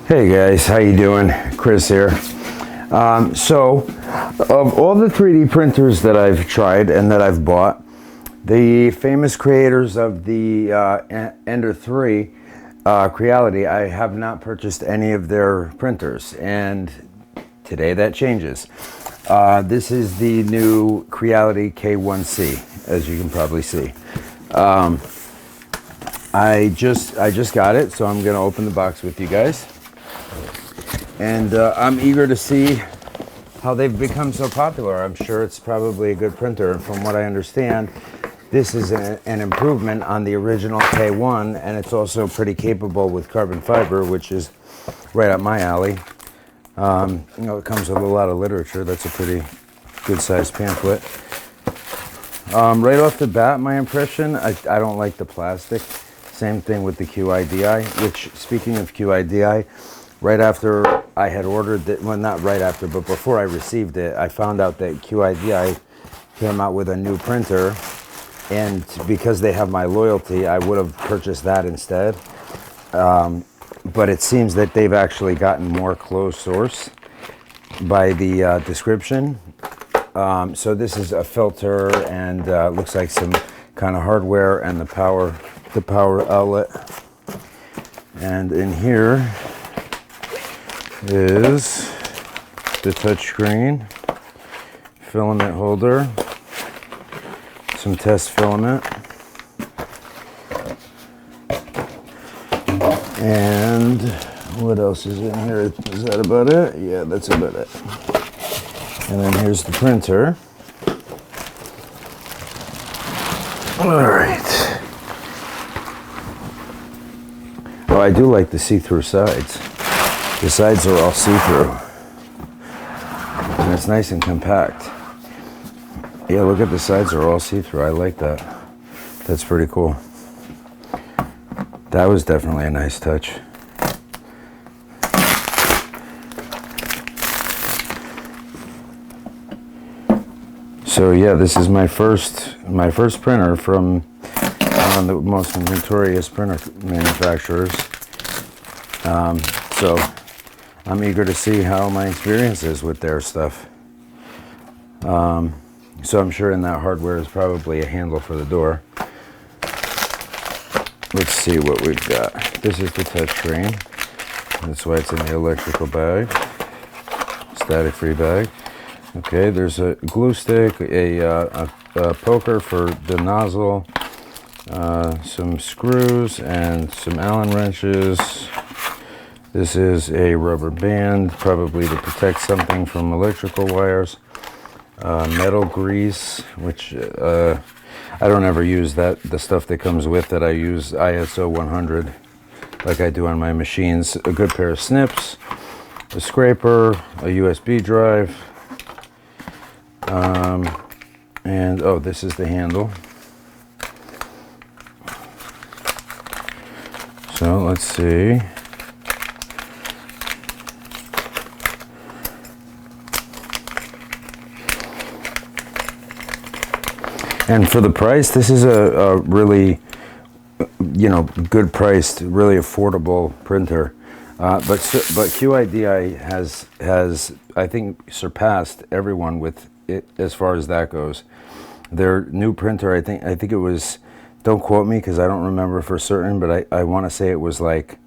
Hey guys, how you doing? Chris here. So, of all the 3D printers that I've tried and that I've bought, the famous creators of the Ender 3, Creality, I have not purchased any of their printers, and today that changes. This is the new Creality K1C, as you can probably see. I just got it, so I'm going to open the box with you guys. And I'm eager to see how they've become so popular. I'm sure it's probably a good printer. And from what I understand, this is an improvement on the original K1, and it's also pretty capable with carbon fiber, which is right up my alley. You know, it comes with a lot of literature. That's a pretty good-sized pamphlet. Right off the bat, my impression, I don't like the plastic. Same thing with the QIDI, which, speaking of QIDI, right after I had ordered it, well, not right after, but before I received it, I found out that QIDI came out with a new printer, and because they have my loyalty, I would have purchased that instead. But it seems that they've actually gotten more closed source by the description. So this is a filter, and looks like some kind of hardware and the power outlet. And in here is the touchscreen, filament holder, some test filament, and what else is in here? Is that about it? Yeah, that's about it. And then here's the printer. All right. Oh, I do like the see-through sides. The sides are all see-through, and it's nice and compact. Yeah, look at the sides are all see-through. I like that. That's pretty cool. That was definitely a nice touch. So yeah, this is my first printer from one of the most notorious printer manufacturers. So I'm eager to see how my experience is with their stuff. So I'm sure in that hardware is probably a handle for the door. Let's see what we've got. This is the touchscreen. That's why it's in the electrical bag, static-free bag. Okay, there's a glue stick, a poker for the nozzle, some screws, and some Allen wrenches. This is a rubber band, probably to protect something from electrical wires. Metal grease, which I don't ever use that. The stuff that comes with it, I use ISO 100 like I do on my machines. A good pair of snips, a scraper, a USB drive, and oh, this is the handle. So let's see. And for the price, this is a really, you know, good priced, really affordable printer. But QIDI has I think surpassed everyone with it as far as that goes. Their new printer, I think it was, don't quote me because I don't remember for certain, but I want to say it was like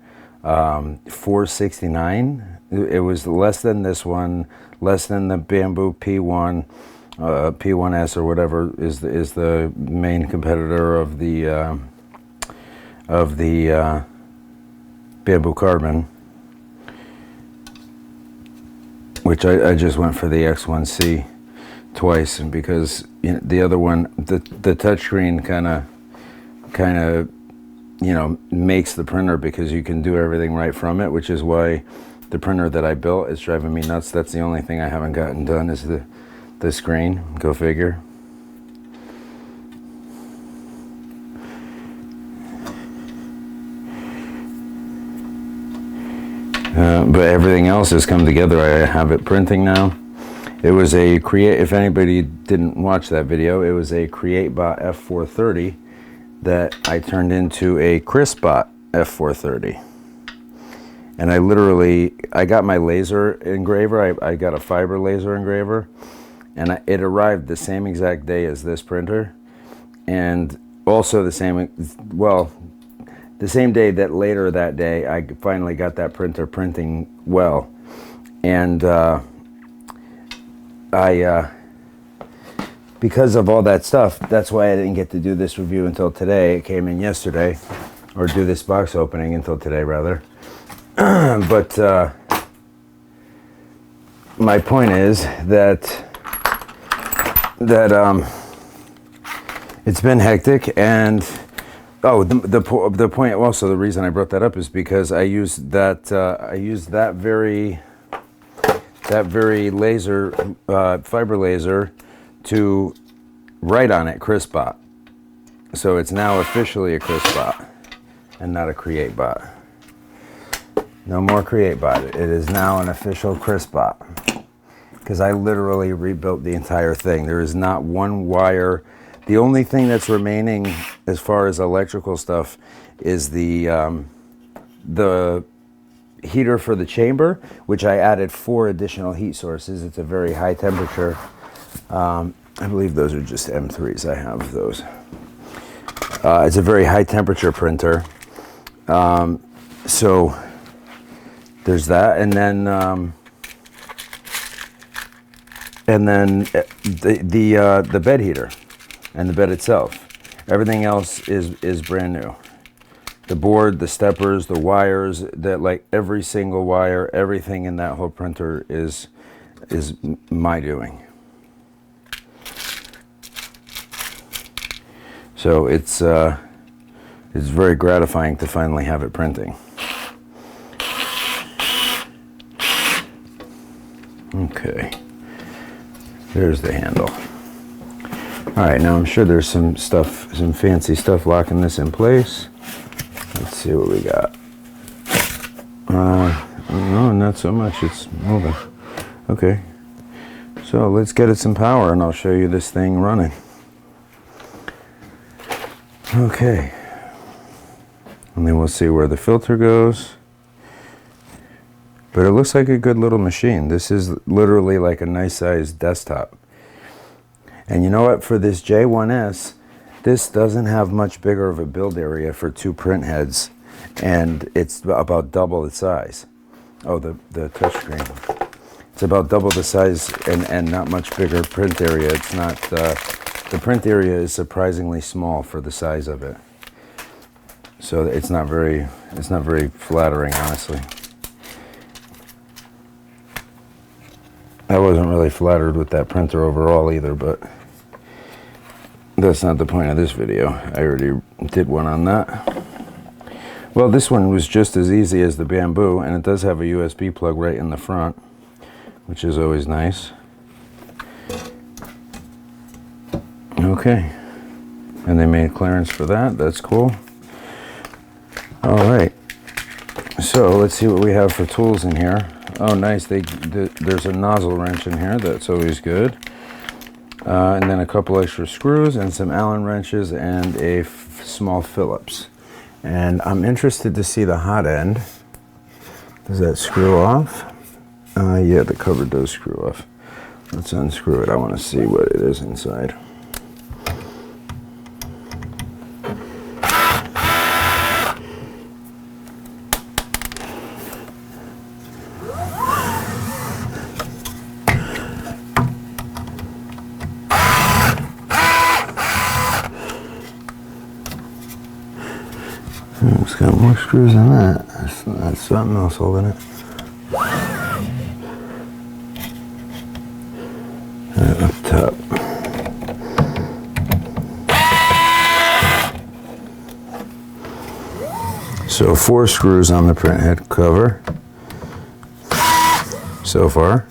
$469. It was less than this one, less than the Bamboo P1. P1S or whatever is the main competitor of the Bamboo Carbon, which I just went for the X1C twice, and because, you know, the other one, the touchscreen kind of you know, makes the printer because you can do everything right from it, which is why the printer that I built is driving me nuts. That's the only thing I haven't gotten done is the screen. Go figure. But everything else has come together. I have it printing now. It was a if anybody didn't watch that video, it was a CreateBot F430 that I turned into a ChrisBot F430. And I got my laser engraver. I got a fiber laser engraver, and it arrived the same exact day as this printer, and also the same day that later that day I finally got that printer printing well. And because of all that stuff, that's why I didn't get to do this review until today. It came in yesterday, or do this box opening until today rather. But my point is that it's been hectic, and the point also, the reason I brought that up is because I used that very laser, fiber laser, to write on it CrispBot. So it's now officially a CrispBot and not a CreateBot. No more CreateBot. It is now an official CrispBot, because I literally rebuilt the entire thing. There is not one wire. The only thing that's remaining as far as electrical stuff is the heater for the chamber, which I added 4 additional heat sources. It's a very high temperature. I believe those are just M3s. I have those. It's a very high temperature printer. So there's that, and then the bed heater and the bed itself. Everything else is brand new. The board, the steppers, the wires, every single wire, everything in that whole printer is my doing. So it's very gratifying to finally have it printing. Okay, there's the handle. All right, now I'm sure there's some fancy stuff locking this in place. Let's see what we got. No, not so much, it's moving. Okay, so let's get it some power and I'll show you this thing running. Okay, and then we'll see where the filter goes. But it looks like a good little machine. This is literally like a nice sized desktop. And you know what, for this J1S, this doesn't have much bigger of a build area for 2 print heads, and it's about double the size. Oh, the touchscreen. It's about double the size and not much bigger print area. It's not, the print area is surprisingly small for the size of it. So it's not very flattering, honestly. I wasn't really flattered with that printer overall either, but that's not the point of this video. I already did one on that. Well, this one was just as easy as the Bamboo, and it does have a USB plug right in the front, which is always nice. Okay, and they made clearance for that. That's cool. All right, so let's see what we have for tools in here. Oh, nice. There's a nozzle wrench in here. That's always good. And then a couple extra screws and some Allen wrenches and a small Phillips. And I'm interested to see the hot end. Does that screw off? Yeah, the cover does screw off. Let's unscrew it. I want to see what it is inside. It's got more screws than that. That's something else holding it. Up top. So 4 screws on the print head cover so far.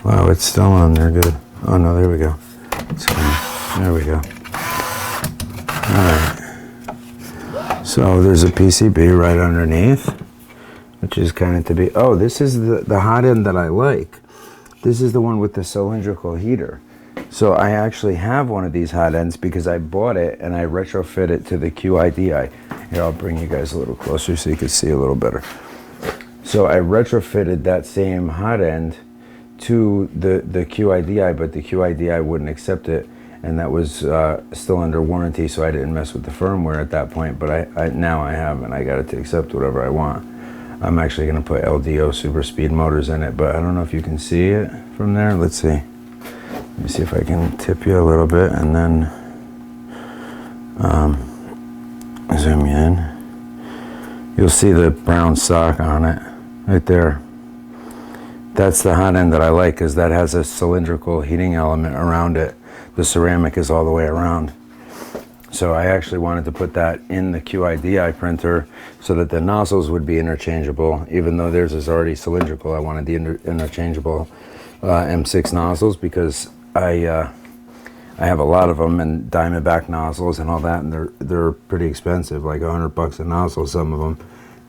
Wow, it's still on there, good. Oh no, there we go. There we go. Alright. So there's a PCB right underneath, which is kind of to be, this is the hot end that I like. This is the one with the cylindrical heater. So I actually have one of these hot ends because I bought it and I retrofit it to the QIDI. Here, I'll bring you guys a little closer so you can see a little better. So I retrofitted that same hot end to the QIDI, but the QIDI wouldn't accept it, and that was still under warranty, so I didn't mess with the firmware at that point. But now I have, and I got it to accept whatever I want. I'm actually going to put LDO super speed motors in it, but I don't know if you can see it from there. Let's see. Let me see if I can tip you a little bit and then zoom you in. You'll see the brown sock on it right there. That's the hot end that I like because that has a cylindrical heating element around it. The ceramic is all the way around. So I actually wanted to put that in the QIDI printer so that the nozzles would be interchangeable. Even though theirs is already cylindrical, I wanted the interchangeable M6 nozzles because I have a lot of them, and Diamondback nozzles and all that, and they're pretty expensive, like $100 a nozzle, some of them.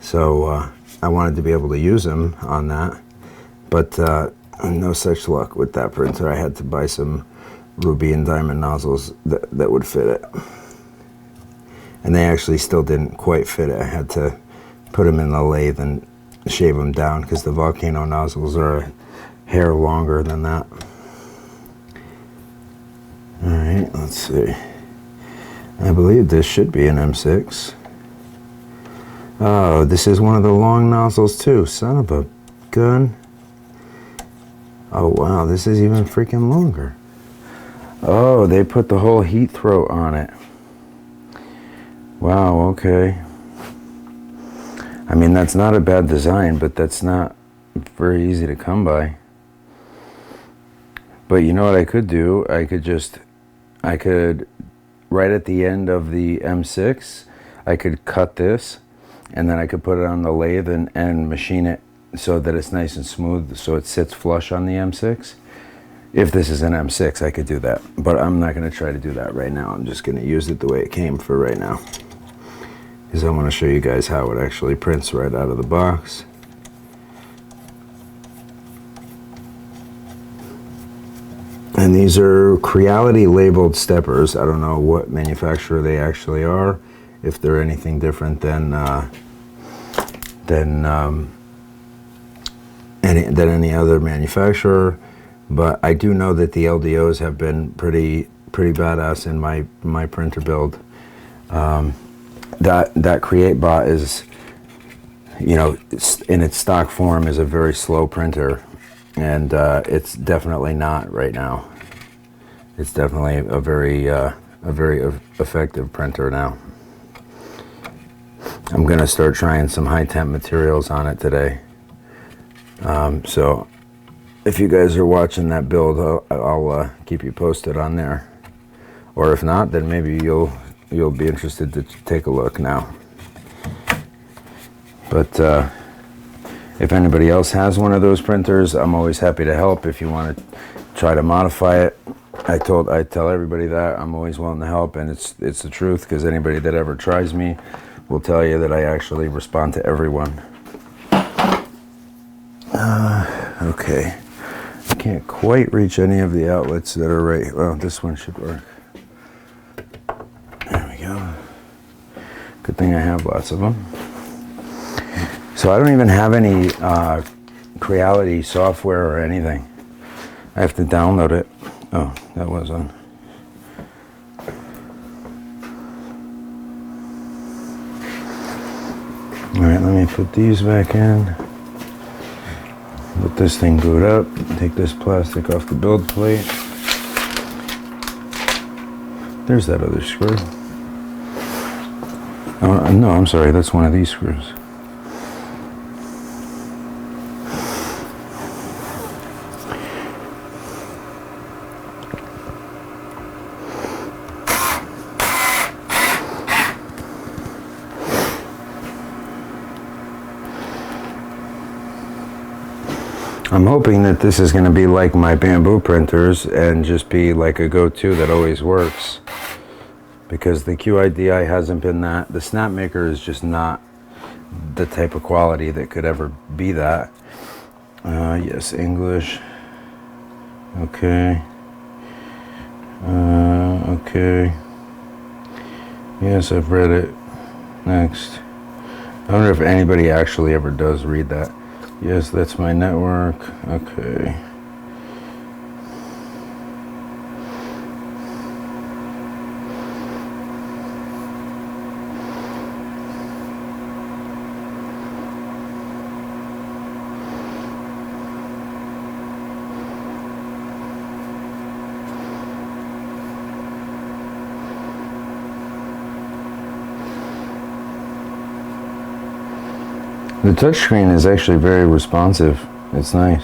So I wanted to be able to use them on that, but no such luck with that printer. I had to buy some ruby and diamond nozzles that would fit it, and they actually still didn't quite fit it. I had to put them in the lathe and shave them down because the Volcano nozzles are a hair longer than that. All right, let's see. I believe this should be an M6. Oh, this is one of the long nozzles too. Son of a gun. Oh wow, this is even freaking longer. Oh, they put the whole heat throat on it. Wow, okay. I mean, that's not a bad design, but that's not very easy to come by. But you know what I could do? I could, right at the end of the M6, I could cut this, and then I could put it on the lathe and machine it so that it's nice and smooth, so it sits flush on the M6. If this is an M6, I could do that, but I'm not going to try to do that right now. I'm just going to use it the way it came for right now, because I want to show you guys how it actually prints right out of the box. And these are Creality labeled steppers. I don't know what manufacturer they actually are, if they're anything different than any other manufacturer. But I do know that the LDOs have been pretty badass in my printer build. That CreateBot is, you know, in its stock form is a very slow printer. And it's definitely not right now. It's definitely a very effective printer now. I'm gonna start trying some high temp materials on it today. So if you guys are watching that build, I'll keep you posted on there. Or if not, then maybe you'll be interested to take a look now. But if anybody else has one of those printers, I'm always happy to help. If you want to try to modify it, I tell everybody that I'm always willing to help, and it's the truth, because anybody that ever tries me will tell you that I actually respond to everyone. Okay, I can't quite reach any of the outlets that are right. Well, this one should work. There we go. Good thing I have lots of them. So I don't even have any Creality software or anything. I have to download it. Oh, that was on. All right, let me put these back in. Let this thing boot up. Take this plastic off the build plate. There's that other screw. Oh, no, I'm sorry, that's one of these screws. I'm hoping that this is going to be like my bamboo printers and just be like a go-to that always works, because the QIDI hasn't been that. The Snapmaker is just not the type of quality that could ever be that. Yes, English. Okay. Okay. Yes, I've read it. Next. I wonder if anybody actually ever does read that. Yes, that's my network. Okay. The touchscreen is actually very responsive. It's nice.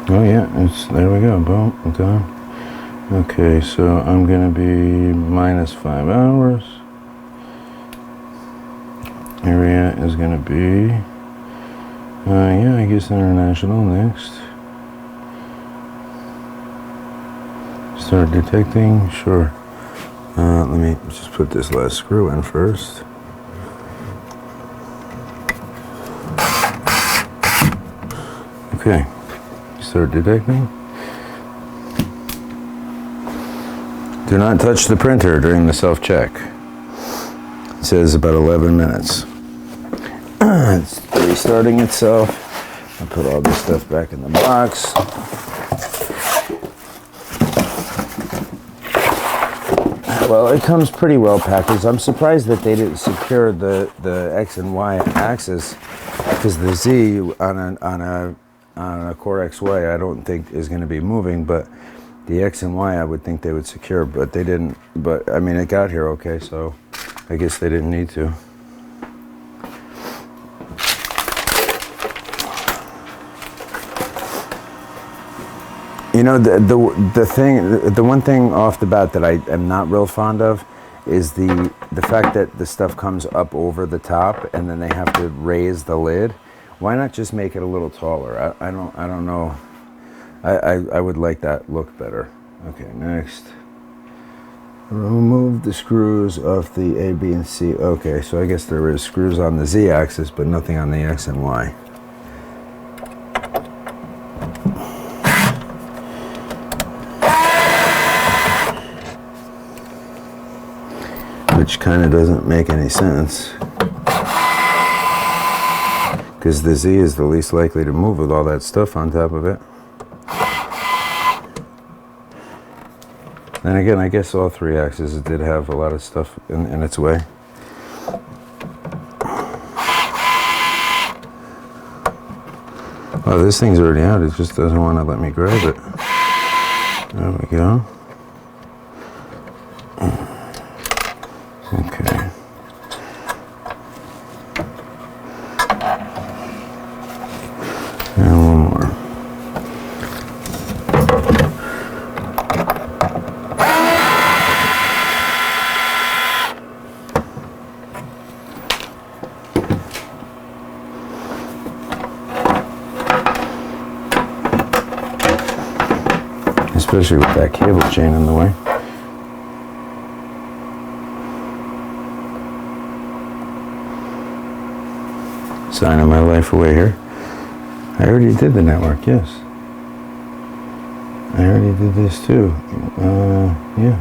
Oh yeah, there we go, boom, done. Okay, so I'm gonna be -5 hours. Area is gonna be, yeah, I guess international next. Start detecting, sure. Let me just put this last screw in first. Okay, start detecting. Do not touch the printer during the self-check. It says about 11 minutes. It's restarting itself. I'll put all this stuff back in the box. Well, it comes pretty well packaged. I'm surprised that they didn't secure the X and Y axis, because the Z on a Core XY I don't think is going to be moving, but the X and Y I would think they would secure, but they didn't. But I mean, it got here okay, so I guess they didn't need to. You know, the one thing off the bat that I am not real fond of is the fact that the stuff comes up over the top and then they have to raise the lid. Why not just make it a little taller? I don't know. I would like that look better. Okay, next. Remove the screws off the A, B, and C. Okay, so I guess there is screws on the Z axis, but nothing on the X and Y. Which kind of doesn't make any sense, because the Z is the least likely to move with all that stuff on top of it. Then again, I guess all three axes did have a lot of stuff in its way. Oh, this thing's already out. It just doesn't want to let me grab it. There we go. Okay. And one more. Especially with that cable chain in the way. Signing my life away here. I already did the network, yes. I already did this too. Yeah.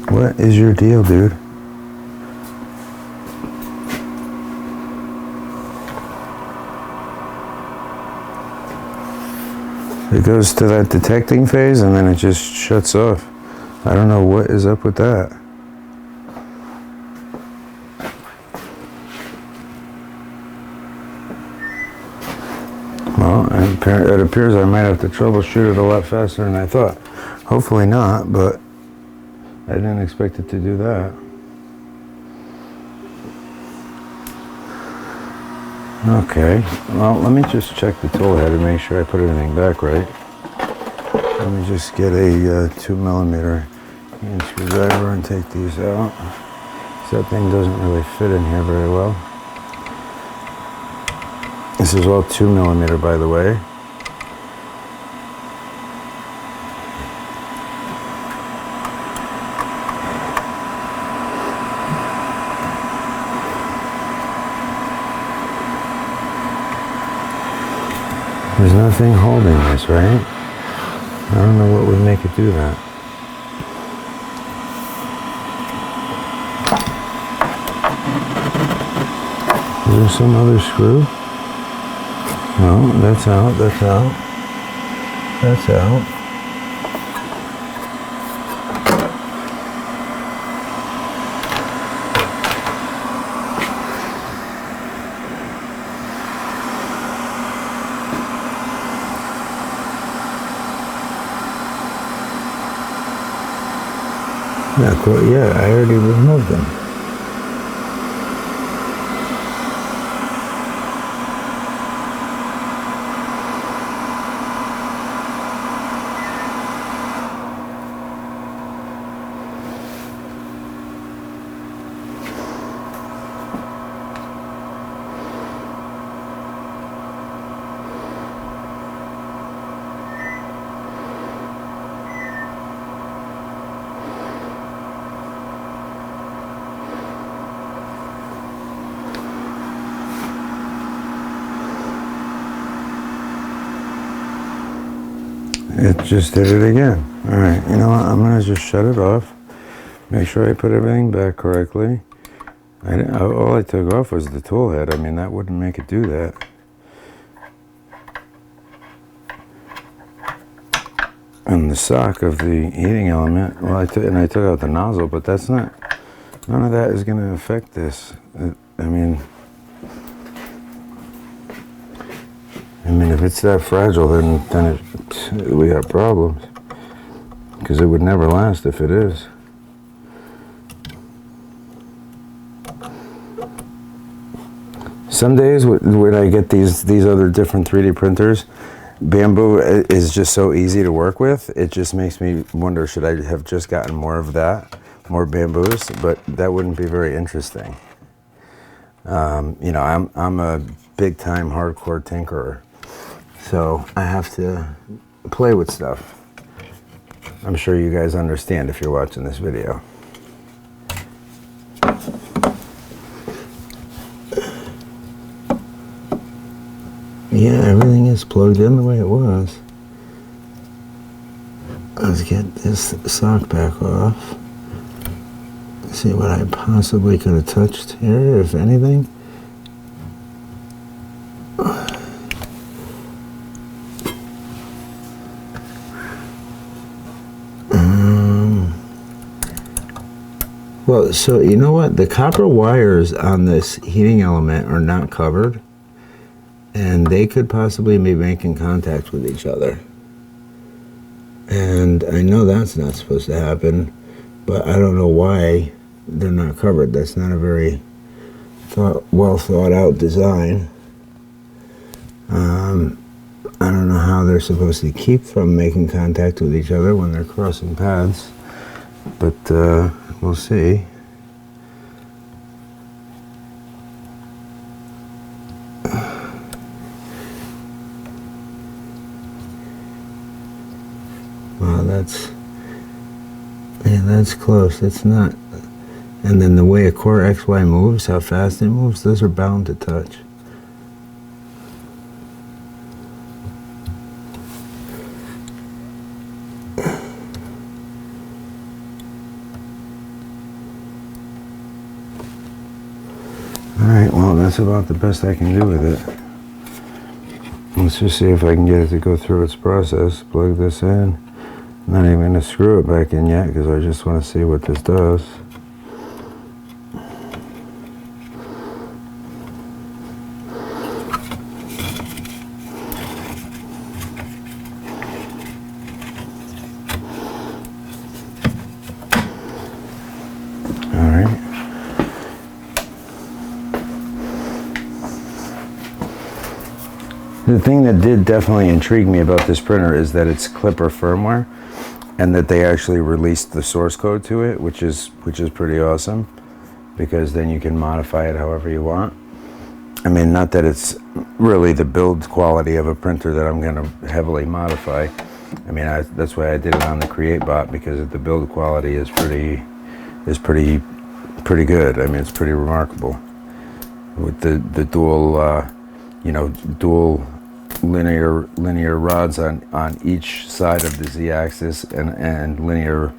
What is your deal, dude? It goes to that detecting phase and then it just shuts off. I don't know what is up with that. Well, it appears I might have to troubleshoot it a lot faster than I thought. Hopefully not, but I didn't expect it to do that. Okay, well, let me just check the tool head and make sure I put everything back right. Let me just get a 2mm hand screwdriver and take these out. So that thing doesn't really fit in here very well. This is all 2mm, by the way. There's nothing holding this, right? I don't know what would make it do that. Is there some other screw? No, that's out, that's out. That's out. Yeah, cool. Yeah, I already removed them. It just did it again. All right, you know what? I'm gonna just shut it off. Make sure I put everything back correctly. All I took off was the tool head. I mean, that wouldn't make it do that. And the sock of the heating element, well, I took out the nozzle, but that's not, none of that is gonna affect this. I mean, if it's that fragile, then we got problems. Because it would never last if it is. Some days when I get these other different 3D printers, bamboo is just so easy to work with. It just makes me wonder, should I have just gotten more of that, more bamboos? But that wouldn't be very interesting. You know, I'm a big time hardcore tinkerer. So I have to play with stuff. I'm sure you guys understand if you're watching this video. Yeah, everything is plugged in the way it was. Let's get this sock back off. See what I possibly could have touched here, if anything. Well, so you know what? The copper wires on this heating element are not covered, and they could possibly be making contact with each other. And I know that's not supposed to happen, but I don't know why they're not covered. That's not a very well thought out design. I don't know how they're supposed to keep from making contact with each other when they're crossing paths, but we'll see. Wow, that's close. That's not. And then the way a Core XY moves, how fast it moves, those are bound to touch. Alright, well, that's about the best I can do with it. Let's just see if I can get it to go through its process. Plug this in. I'm not even going to screw it back in yet because I just want to see what this does. Alright. The thing that did definitely intrigue me about this printer is that it's Clipper firmware, and that they actually released the source code to it, which is pretty awesome, because then you can modify it however you want. I mean, not that it's really the build quality of a printer that I'm going to heavily modify. I mean, that's why I did it on the Create bot, because the build quality is pretty good. I mean, it's pretty remarkable with the dual, dual linear rods on each side of the Z-axis and linear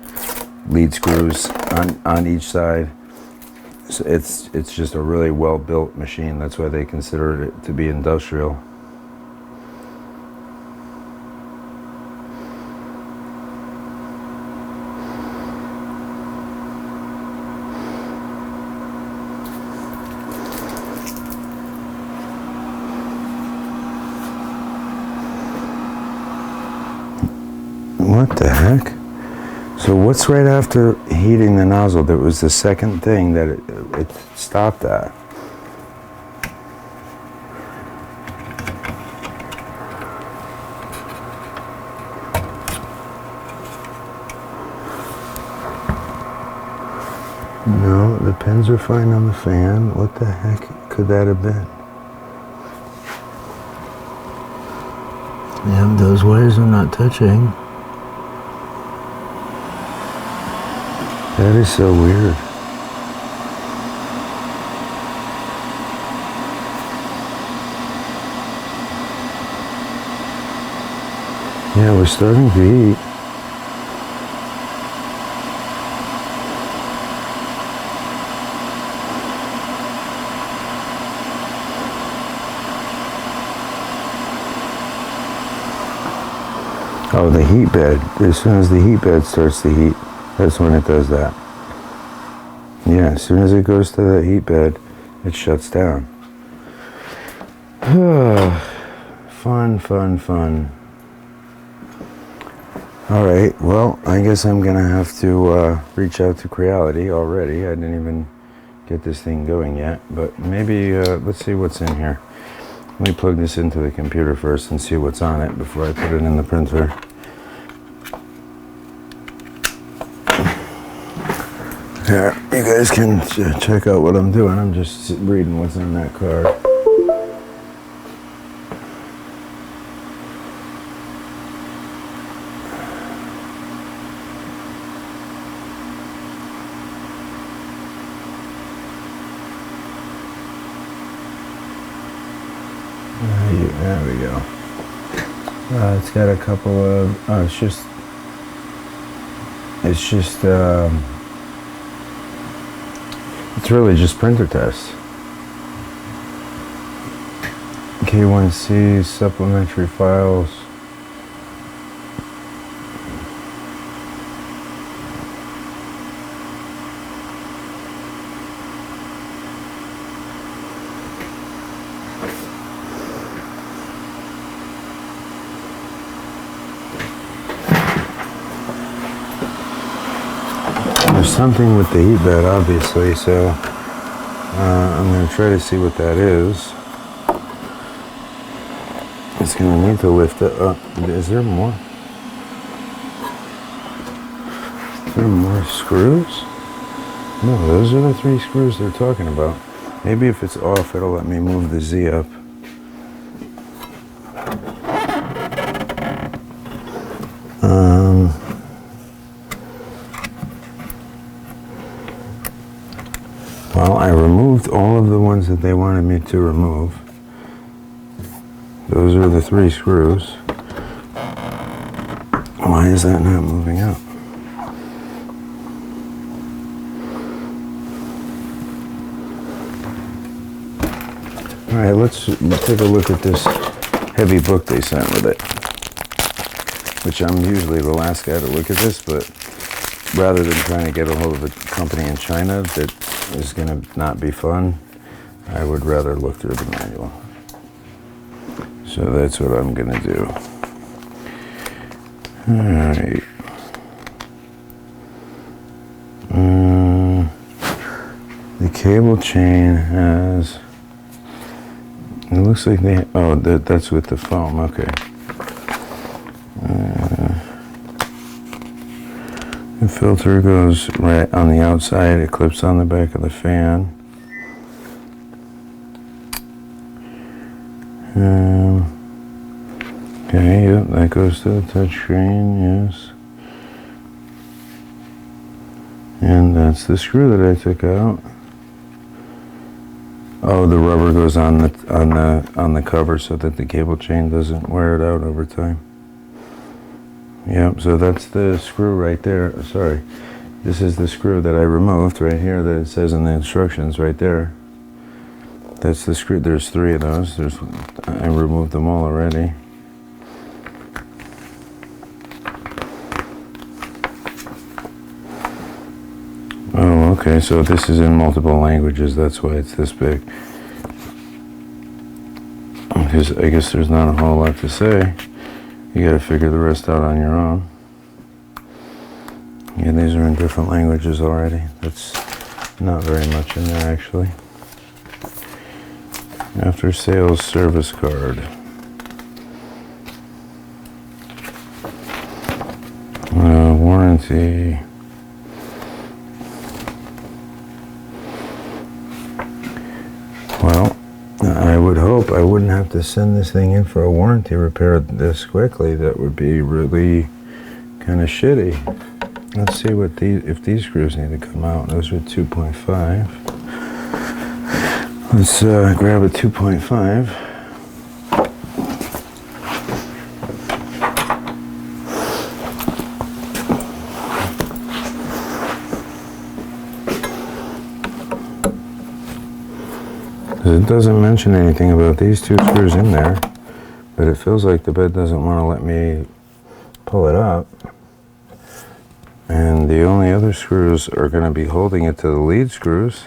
lead screws on each side. So it's just a really well built machine. That's why they consider it to be industrial. What the heck? So what's right after heating the nozzle? There was the second thing that it stopped at. No, the pins are fine on the fan. What the heck could that have been? Yeah, those wires are not touching. That is so weird. Yeah, we're starting to eat. Oh, the heat bed. As soon as the heat bed starts to heat, that's when it does that. Yeah, as soon as it goes to the heat bed, it shuts down. Fun, fun, fun. All right, well, I guess I'm gonna have to reach out to Creality already. I didn't even get this thing going yet, but maybe, let's see what's in here. Let me plug this into the computer first and see what's on it before I put it in the printer. Here, you guys can check out what I'm doing. I'm just reading what's on that card. There we go. It's got a couple of, it's really just printer tests. K1C, supplementary files. There's something with the heat bed, obviously, so I'm going to try to see what that is. It's going to need to lift it up. Is there more? Is there more screws? No, those are the 3 screws they're talking about. Maybe if it's off, it'll let me move the Z up. Well, I removed all of the ones that they wanted me to remove. Those are the 3 screws. Why is that not moving up? All right, let's take a look at this heavy book they sent with it, which I'm usually the last guy to look at this, but rather than trying to get a hold of a company in China that is going to not be fun, I would rather look through the manual. So that's what I'm going to do. All right. The cable chain has, it looks like they, oh, that's with the foam, okay. The filter goes right on the outside, it clips on the back of the fan. Okay, yep, that goes to the touchscreen, yes. And that's the screw that I took out. Oh, the rubber goes on the cover so that the cable chain doesn't wear it out over time. Yep, so that's the screw right there. Sorry, this is the screw that I removed right here that it says in the instructions right there. That's the screw. There's 3 of those. I removed them all already. Oh, okay, so this is in multiple languages, that's why it's this big. Because I guess there's not a whole lot to say. You gotta figure the rest out on your own. Yeah, these are in different languages already. That's not very much in there, actually. After sales service card. Warranty. Well, I would hope I wouldn't have to send this thing in for a warranty repair this quickly. That would be really kind of shitty. Let's see what if these screws need to come out. Those are 2.5. Let's grab a 2.5. It doesn't mention anything about these 2 screws in there, but it feels like the bed doesn't want to let me pull it up. And the only other screws are going to be holding it to the lead screws.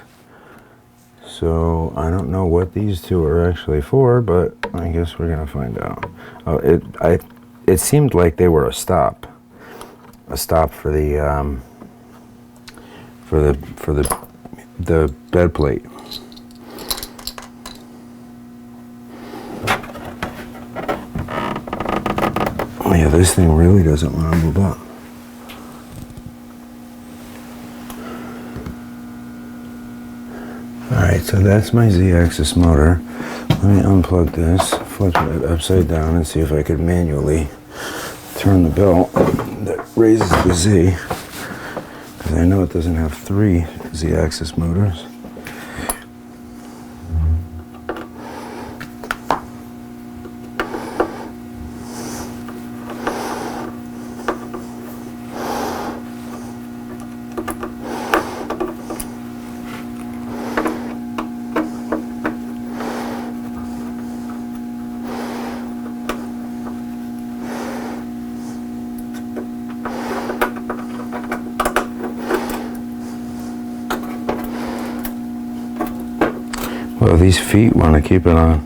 So I don't know what these 2 are actually for, but I guess we're going to find out. Oh, it seemed like they were a stop for the bed plate. Oh yeah, this thing really doesn't want to move up. Alright, so that's my Z-axis motor. Let me unplug this, flip it upside down, and see if I could manually turn the belt that raises the Z. Because I know it doesn't have 3 Z-axis motors. Well, these feet want to keep it on.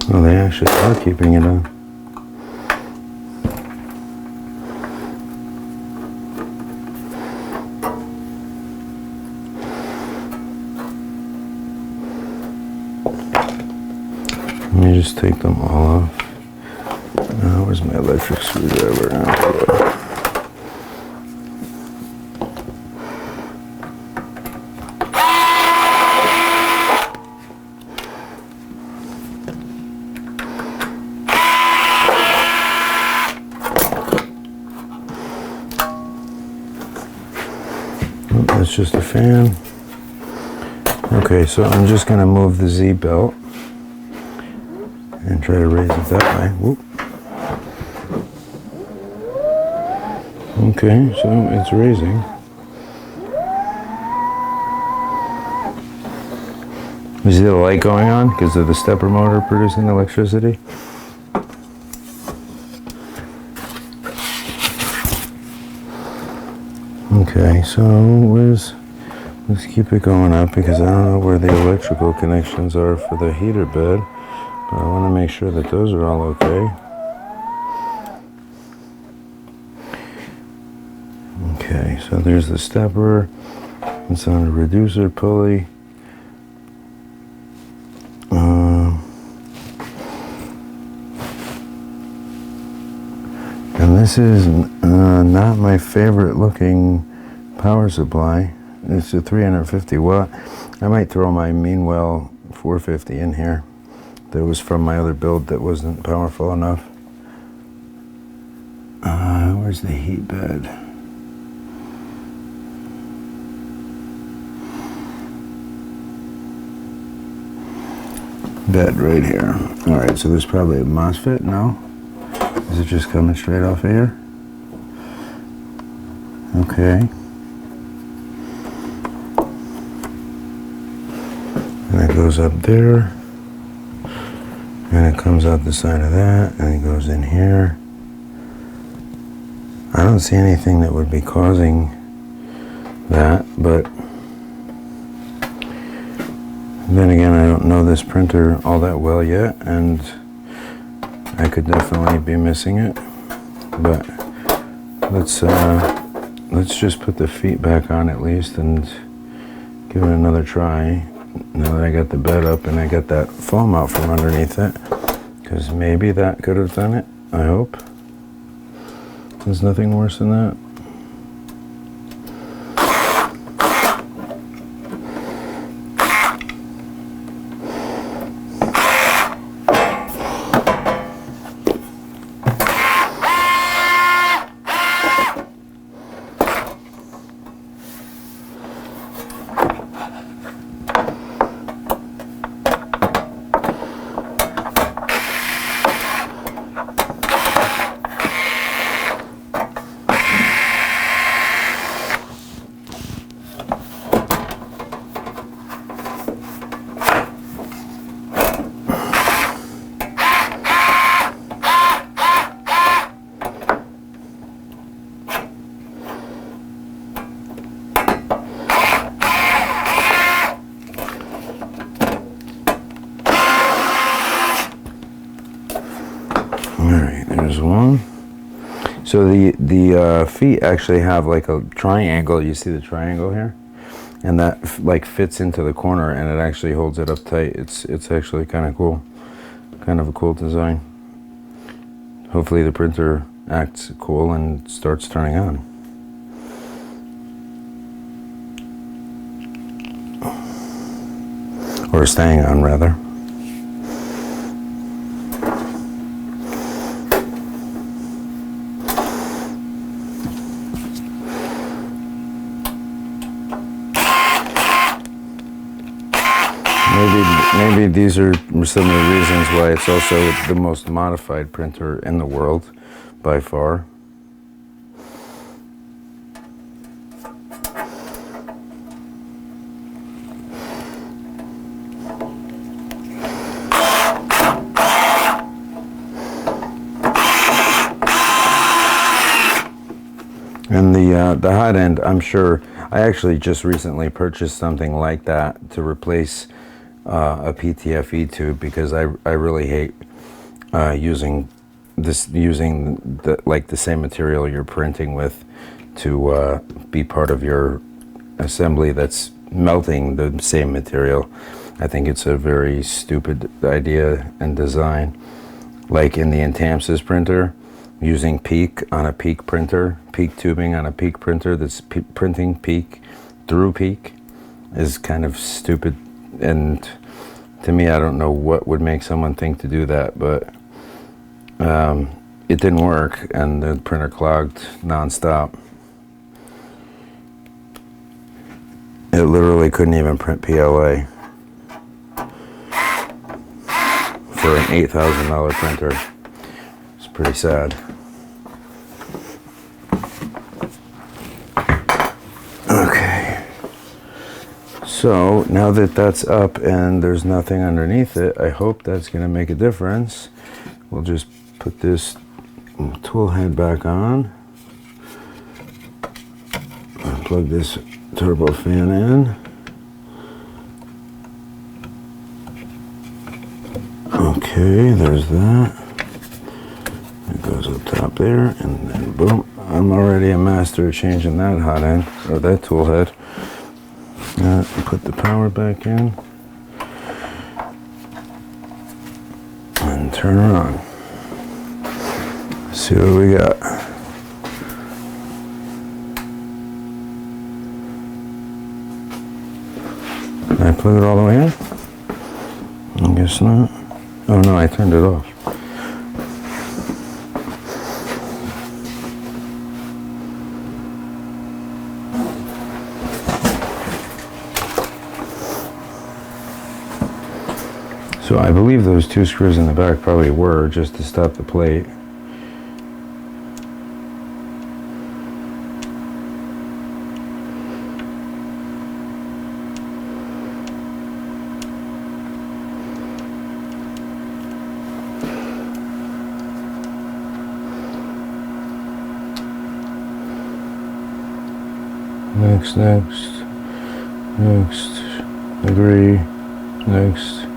Well, they actually are keeping it on. Let me just take them all off. Where's my electric screwdriver? Oh, that's just a fan. Okay, so I'm just going to move the Z belt and try to raise it that way. Whoop. Okay, so it's raising. You see the light going on because of the stepper motor producing electricity? Okay, so let's keep it going up because I don't know where the electrical connections are for the heater bed, but I want to make sure that those are all okay. Okay, so there's the stepper. It's on a reducer pulley. And this is not my favorite looking power supply. It's a 350 watt. I might throw my Meanwell 450 in here. That was from my other build that wasn't powerful enough. Where's the heat bed? Bed right here. Alright, so there's probably a MOSFET now. Is it just coming straight off of here? Okay. And it goes up there. And it comes out the side of that. And it goes in here. I don't see anything that would be causing that, but then again, I don't know this printer all that well yet, and I could definitely be missing it. But let's just put the feet back on at least and give it another try. Now that I got the bed up and I got that foam out from underneath it, because maybe that could have done it. I hope. There's nothing worse than that. Alright, there's one. So the feet actually have like a triangle. You see the triangle here? And that like fits into the corner and it actually holds it up tight. It's actually kind of cool. Kind of a cool design. Hopefully the printer acts cool and starts turning on. Or staying on, rather. Maybe these are some of the reasons why it's also the most modified printer in the world, by far. And the hot end, I'm sure, I actually just recently purchased something like that to replace a PTFE tube, because I really hate using the same material you're printing with to be part of your assembly that's melting the same material. I think it's a very stupid idea and design. Like in the Entamsys printer, using PEEK on a PEEK printer, PEEK tubing on a PEEK printer that's printing PEEK through PEEK is kind of stupid. And to me, I don't know what would make someone think to do that, but it didn't work and the printer clogged nonstop. It literally couldn't even print PLA for an $8,000 printer. It's pretty sad. Okay. So now that that's up and there's nothing underneath it, I hope that's going to make a difference. We'll just put this tool head back on. And plug this turbo fan in. Okay, there's that. It goes up top there, and then boom. I'm already a master at changing that hot end, or that tool head. Put the power back in and turn her on. See what we got. I plug it all the way in? I guess not. Oh no, I turned it off. So I believe those 2 screws in the back probably were just to stop the plate. Next, agree, next.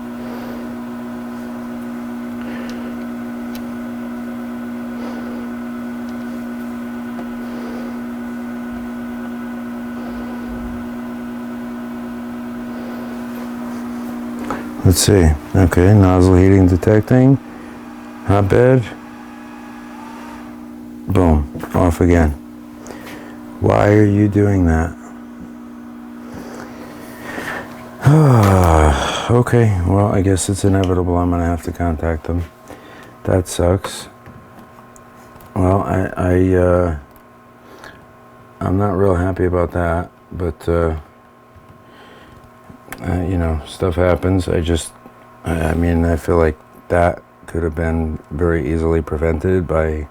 Let's see, okay, nozzle heating detecting, hotbed, boom, off again. Why are you doing that? Okay, well, I guess it's inevitable. I'm gonna have to contact them. That sucks. Well, I'm not real happy about that, but you know, stuff happens. I mean, I feel like that could have been very easily prevented by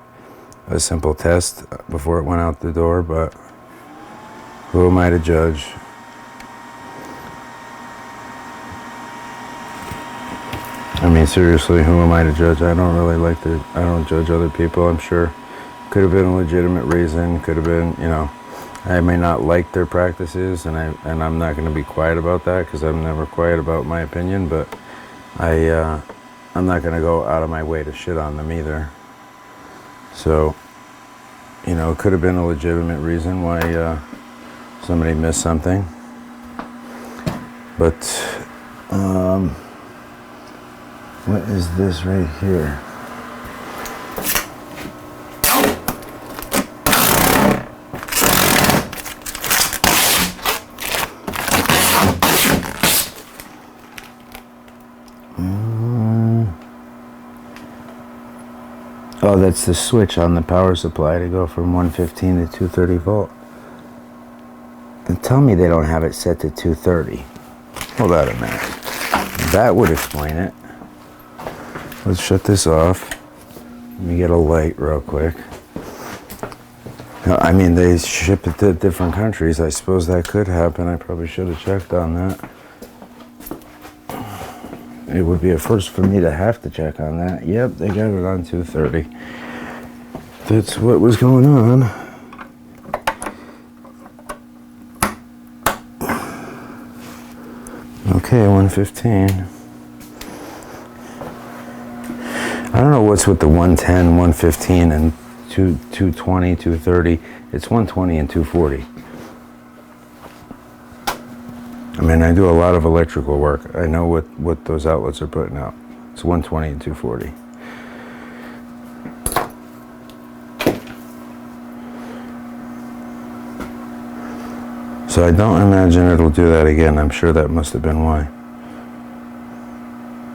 a simple test before it went out the door, but who am I to judge? I mean, seriously, who am I to judge? I don't judge other people, I'm sure. Could have been a legitimate reason, could have been, you know, I may not like their practices, and I'm not going to be quiet about that, because I'm never quiet about my opinion, but I'm not going to go out of my way to shit on them either. So, you know, it could have been a legitimate reason why somebody missed something. But, what is this right here? Oh, that's the switch on the power supply to go from 115 to 230 volt. And tell me they don't have it set to 230. Hold on a minute. That would explain it. Let's shut this off. Let me get a light real quick. I mean, they ship it to different countries. I suppose that could happen. I probably should have checked on that. It would be a first for me to have to check on that. Yep, they got it on 230. That's what was going on. Okay, 115. I don't know what's with the 110, 115, and 220, 230. It's 120 and 240. I mean, I do a lot of electrical work. I know what those outlets are putting out. It's 120 and 240. So I don't imagine it'll do that again. I'm sure that must have been why.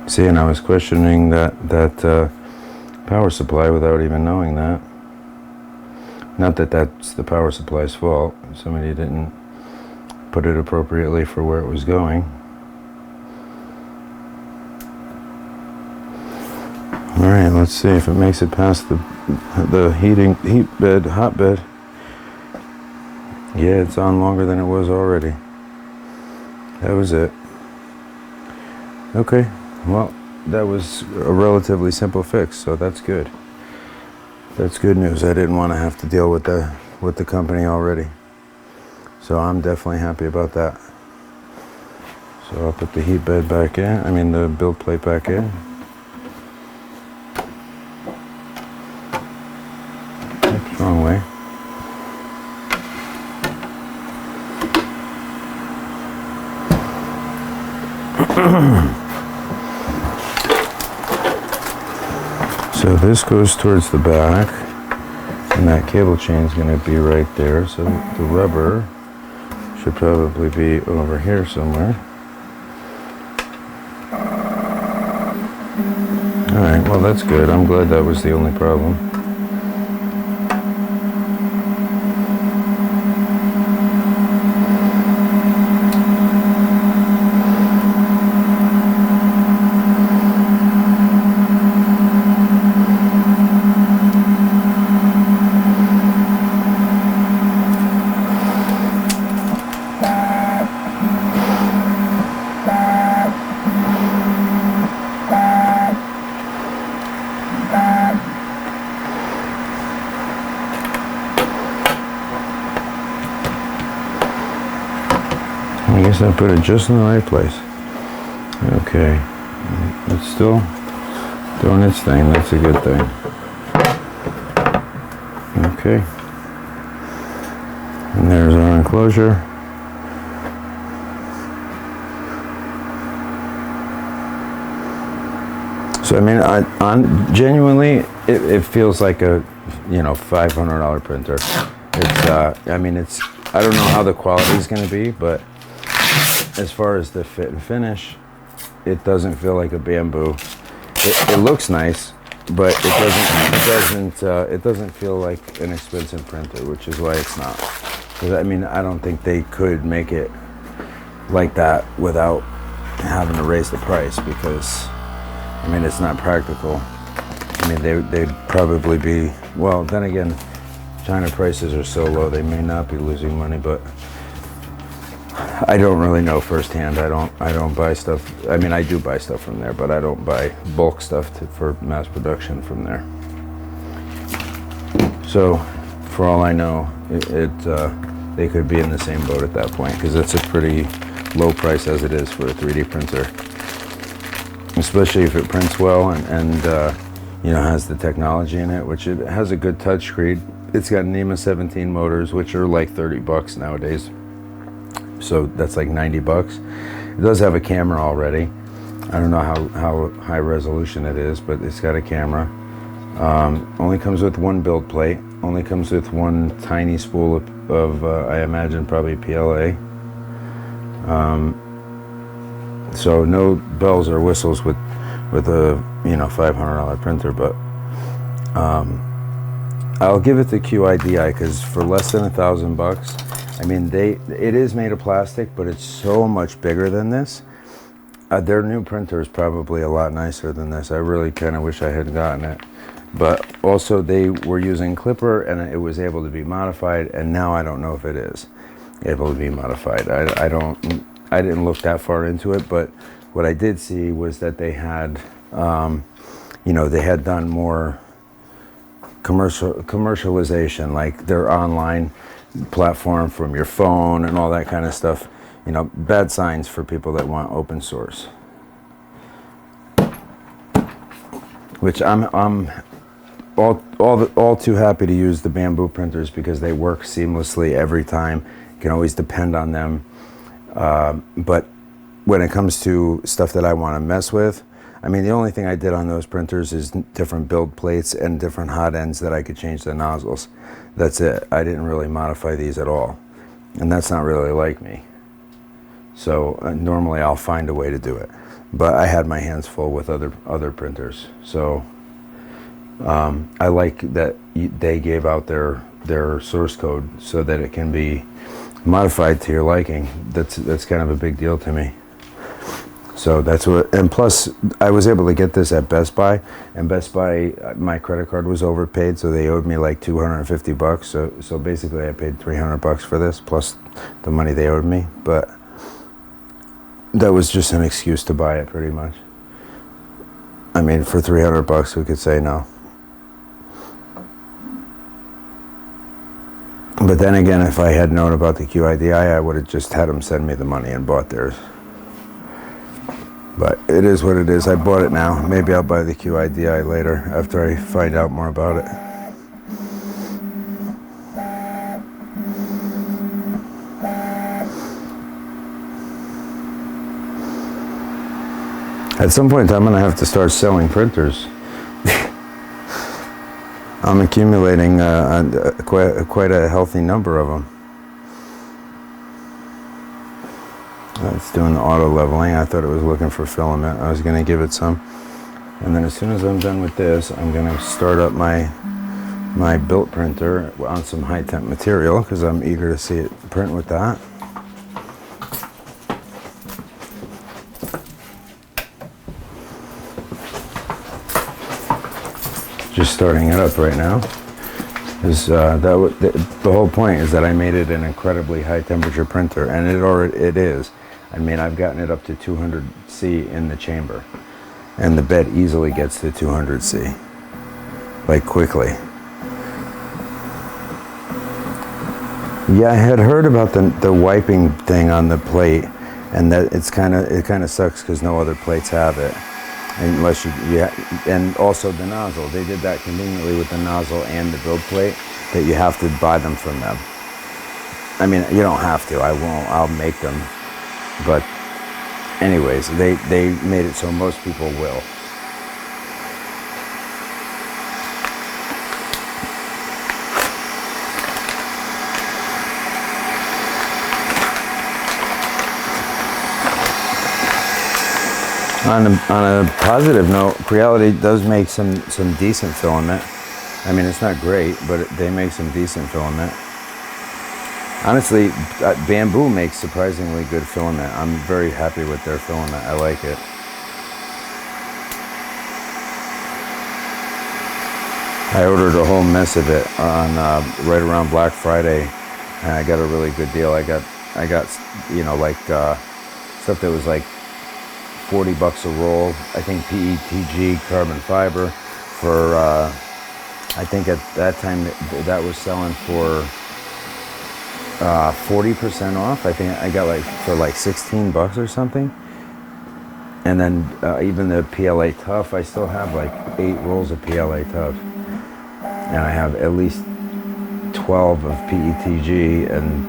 See, and I was questioning that power supply without even knowing that. Not that that's the power supply's fault. Somebody didn't put it appropriately for where it was going. All right, let's see if it makes it past the hotbed. Yeah, it's on longer than it was already. That was it. Okay, well, that was a relatively simple fix, so that's good. That's good news. I didn't want to have to deal with the company already. So I'm definitely happy about that. So I'll put the heat bed back in, the build plate back in. Oops, wrong way. So this goes towards the back, and that cable chain is going to be right there. So the rubber should probably be over here somewhere. Alright, well that's good. I'm glad that was the only problem. I guess I put it just in the right place. Okay, it's still doing its thing. That's a good thing. Okay, and there's our enclosure. So I mean, on genuinely, it feels like a $500 printer. It's I mean, I don't know how the quality is going to be, but as far as the fit and finish, it doesn't feel like a bamboo. It looks nice, but it doesn't feel like an expensive printer, which is why it's not. Because I mean, I don't think they could make it like that without having to raise the price, because I mean, it's not practical. I mean, they'd probably be, well, then again, China prices are so low, they may not be losing money, but I don't really know firsthand. I don't buy stuff. I mean, I do buy stuff from there, but I don't buy bulk stuff for mass production from there. So, for all I know, they could be in the same boat at that point, because it's a pretty low price as it is for a 3D printer, especially if it prints well and has the technology in it, which it has a good touchscreen. It's got NEMA 17 motors, which are like $30 nowadays. So that's like $90. It does have a camera already. I don't know how high resolution it is, but it's got a camera. Only comes with one build plate. Only comes with one tiny spool of I imagine probably PLA. So no bells or whistles with a $500 printer, but I'll give it the QIDI, because for less than $1,000. I mean, it is made of plastic, but it's so much bigger than this. Their new printer is probably a lot nicer than this. I really kind of wish I had gotten it. But also, they were using Clipper, and it was able to be modified, and now I don't know if it is able to be modified. I didn't look that far into it, but what I did see was that they had, they had done more commercialization, like their online platform from your phone and all that kind of stuff. Bad signs for people that want open source, which I'm all too happy to use the bamboo printers, because they work seamlessly every time. You can always depend on them, but when it comes to stuff that I want to mess with, I mean, the only thing I did on those printers is different build plates and different hot ends that I could change the nozzles. That's it. I didn't really modify these at all. And that's not really like me. So normally I'll find a way to do it. But I had my hands full with other printers. So I like that they gave out their source code so that it can be modified to your liking. That's kind of a big deal to me. So that's what, and plus I was able to get this at Best Buy, and Best Buy, my credit card was overpaid, so they owed me like $250. So basically I paid $300 for this, plus the money they owed me, but that was just an excuse to buy it pretty much. I mean, for $300 who could say no? But then again, if I had known about the QIDI, I would have just had them send me the money and bought theirs. But it is what it is. I bought it now. Maybe I'll buy the QIDI later after I find out more about it. At some point, I'm going to have to start selling printers. I'm accumulating quite a healthy number of them. It's doing the auto leveling. I thought it was looking for filament. I was going to give it some. And then as soon as I'm done with this, I'm gonna start up my built printer on some high temp material because I'm eager to see it print with that. Just starting it up right now. The whole point is that I made it an incredibly high temperature printer, and it is. I mean, I've gotten it up to 200°C in the chamber, and the bed easily gets to 200°C, like quickly. Yeah, I had heard about the wiping thing on the plate, and that it kind of sucks because no other plates have it. Unless and also the nozzle. They did that conveniently with the nozzle and the build plate, that you have to buy them from them. I mean, you don't have to, I won't, I'll make them. But anyways, they made it so most people will. On a positive note, Creality does make some decent filament. I mean, it's not great, but they make some decent filament. Honestly, Bamboo makes surprisingly good filament. I'm very happy with their filament. I like it. I ordered a whole mess of it on right around Black Friday, and I got a really good deal. I got you know, like stuff that was like $40 a roll. I think PETG carbon fiber for I think at that time that was selling for 40% off. I think I got like for like $16 or something. And then even the PLA Tough, I still have like 8 rolls of PLA Tough, and I have at least 12 of PETG, and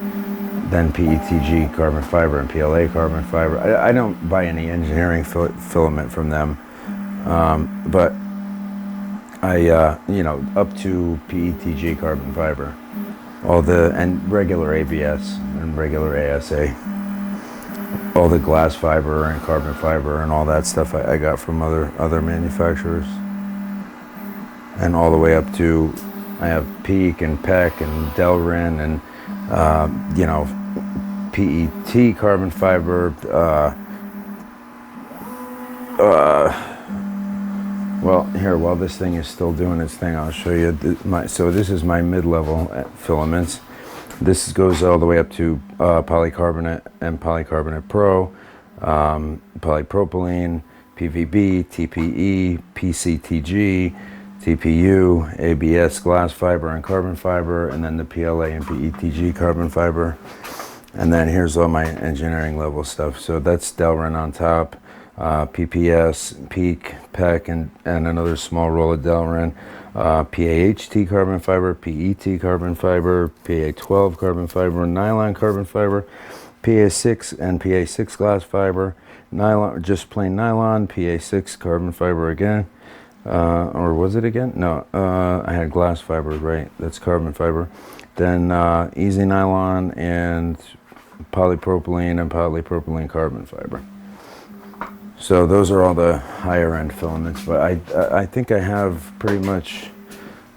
then PETG carbon fiber and PLA carbon fiber. I don't buy any engineering filament from them, but I, you know, up to PETG carbon fiber, and regular ABS and regular ASA, all the glass fiber and carbon fiber and all that stuff I got from other manufacturers, and all the way up to, I have Peak and Peck and Delrin and you know, PET carbon fiber. Well, here, while this thing is still doing its thing, I'll show you so this is my mid-level filaments. This goes all the way up to polycarbonate and polycarbonate pro, polypropylene, PVB, TPE, PCTG, TPU, ABS glass fiber and carbon fiber, and then the PLA and PETG carbon fiber. And then here's all my engineering level stuff. So that's Delrin on top, PPS, Peak, Peck, and another small roll of Delrin, PAHT carbon fiber, PET carbon fiber, PA12 carbon fiber, nylon carbon fiber, PA6 and PA6 glass fiber, nylon, just plain nylon, PA6 carbon fiber again. Or was it again? No, I had glass fiber, right? That's carbon fiber. Then easy nylon and polypropylene and polypropylene carbon fiber. So those are all the higher end filaments, but I think I have pretty much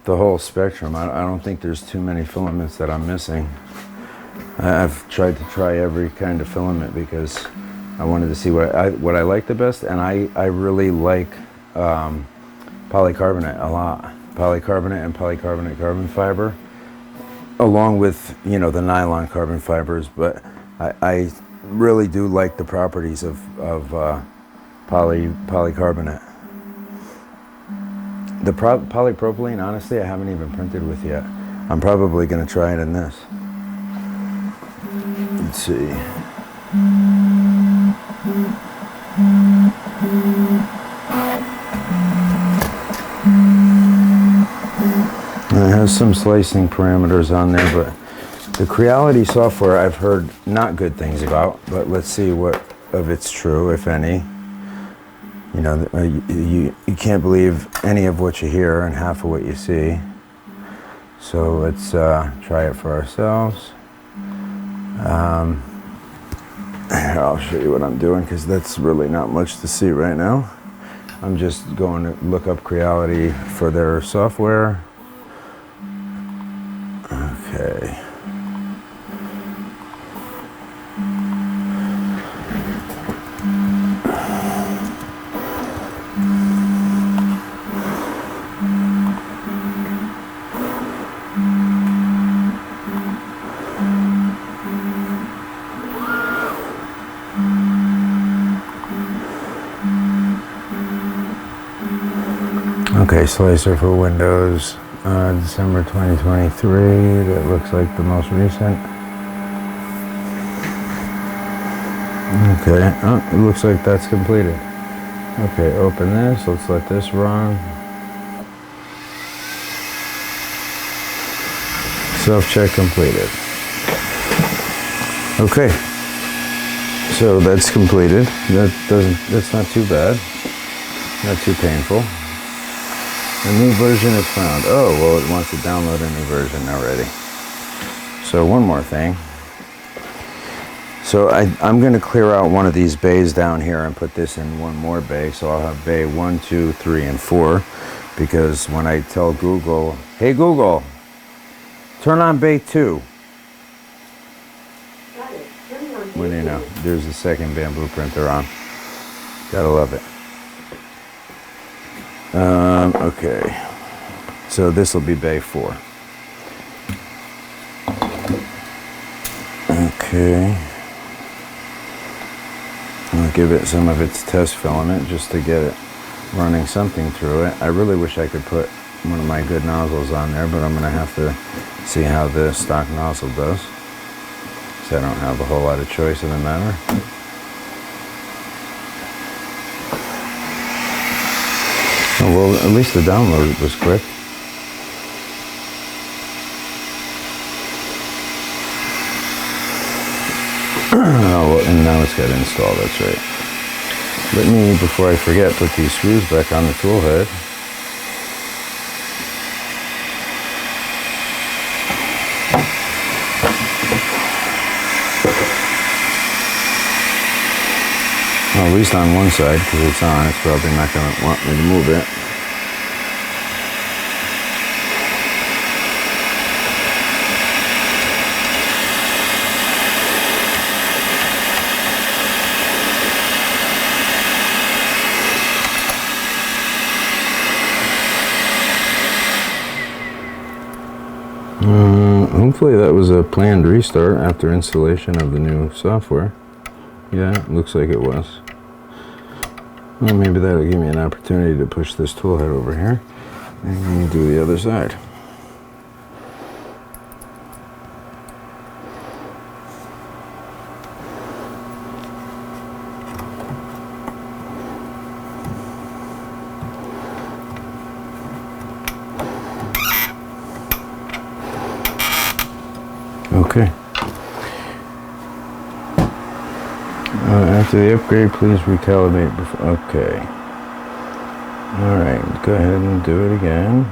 the whole spectrum. I don't think there's too many filaments that I'm missing. I've tried to try every kind of filament because I wanted to see what I like the best, and I really like polycarbonate a lot. Polycarbonate and polycarbonate carbon fiber, along with, you know, the nylon carbon fibers, but I really do like the properties of polycarbonate. The polypropylene, honestly, I haven't even printed with yet. I'm probably going to try it in this. Let's see. It has some slicing parameters on there, but the Creality software I've heard not good things about, but let's see what of it's true, if any. You know, you can't believe any of what you hear and half of what you see. So let's try it for ourselves. I'll show you what I'm doing because that's really not much to see right now. I'm just going to look up Creality for their software. Okay. Okay, slicer for Windows, December 2023. That looks like the most recent. Okay, oh, it looks like that's completed. Okay, open this. Let's let this run. Self-check completed. Okay, so that's completed. That's not too bad. Not too painful. A new version is found. Oh, well, it wants to download a new version already. So one more thing. So I'm going to clear out one of these bays down here and put this in one more bay. So I'll have bay 1, 2, 3, and 4. Because when I tell Google, hey Google, turn on bay 2. Got it. Turn on Well, you know, there's the second bamboo printer on. Gotta love it. Okay. So this will be bay 4. Okay. I'll give it some of its test filament just to get it running something through it. I really wish I could put one of my good nozzles on there, but I'm going to have to see how the stock nozzle does. So I don't have a whole lot of choice in the matter. Oh, well, at least the download was quick. Oh, well, and now it's got to install, that's right. Let me, before I forget, put these screws back on the tool head. Well, at least on one side, because it's on, it's probably not going to want me to move it. Hopefully that was a planned restart after installation of the new software. Yeah, it looks like it was. Well, maybe that'll give me an opportunity to push this tool head over here and do the other side. Okay. After the upgrade, please recalibrate before. Okay. Alright, go ahead and do it again.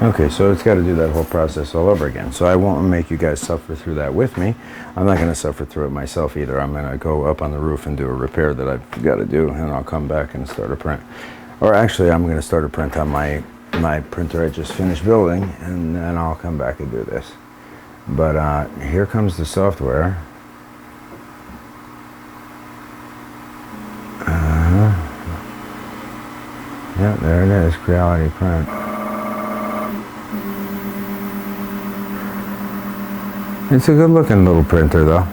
Okay, so it's got to do that whole process all over again. So I won't make you guys suffer through that with me. I'm not going to suffer through it myself either. I'm going to go up on the roof and do a repair that I've got to do, and I'll come back and start a print. Or actually, I'm going to start a print on my printer I just finished building, and then I'll come back and do this. But here comes the software. Yep, there it is, Creality Print. It's a good looking little printer though.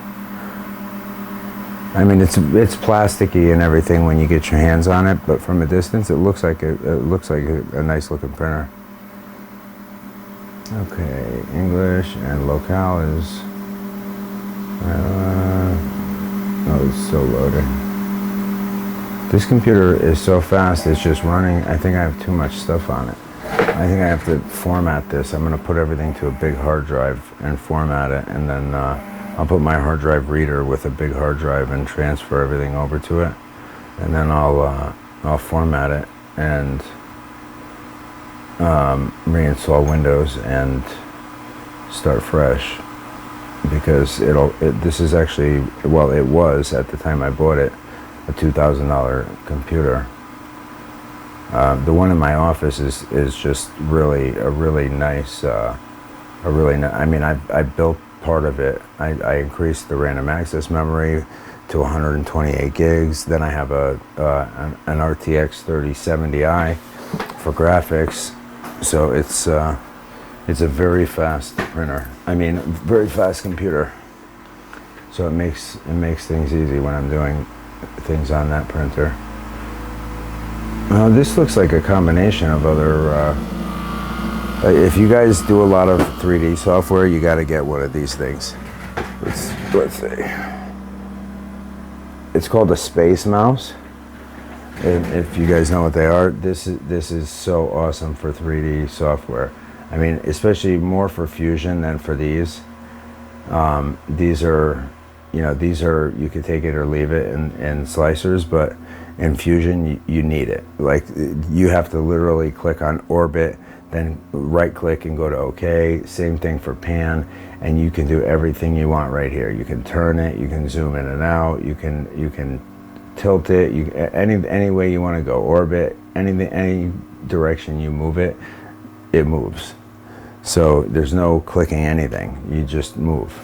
I mean, it's plasticky and everything when you get your hands on it, but from a distance it looks like a nice looking printer. Okay, English and locale is oh, it's so loaded. This computer is so fast, it's just running. I think I have too much stuff on it. I think I have to format this. I'm going to put everything to a big hard drive and format it, and then I'll put my hard drive reader with a big hard drive and transfer everything over to it, and then I'll format it and reinstall Windows and start fresh, because this is actually, well, it was at the time I bought it, a $2,000 computer. The one in my office is just really a really nice, I mean, I built part of it. I increased the random access memory to 128 gigs. Then I have an RTX 3070i for graphics. So it's a very fast printer. I mean, very fast computer. So it makes things easy when I'm doing things on that printer. This looks like a combination of other. If you guys do a lot of 3D software, you got to get one of these things. Let's see. It's called a space mouse. And if you guys know what they are, this is so awesome for 3D software. I mean, especially more for Fusion than for these. These are, you could take it or leave it in slicers, but in Fusion, you need it. Like, you have to literally click on orbit, then right click and go to OK. Same thing for pan, and you can do everything you want right here. You can turn it, you can zoom in and out, you can tilt it, any way you want to go, orbit, any direction you move it, it moves. So there's no clicking anything, you just move.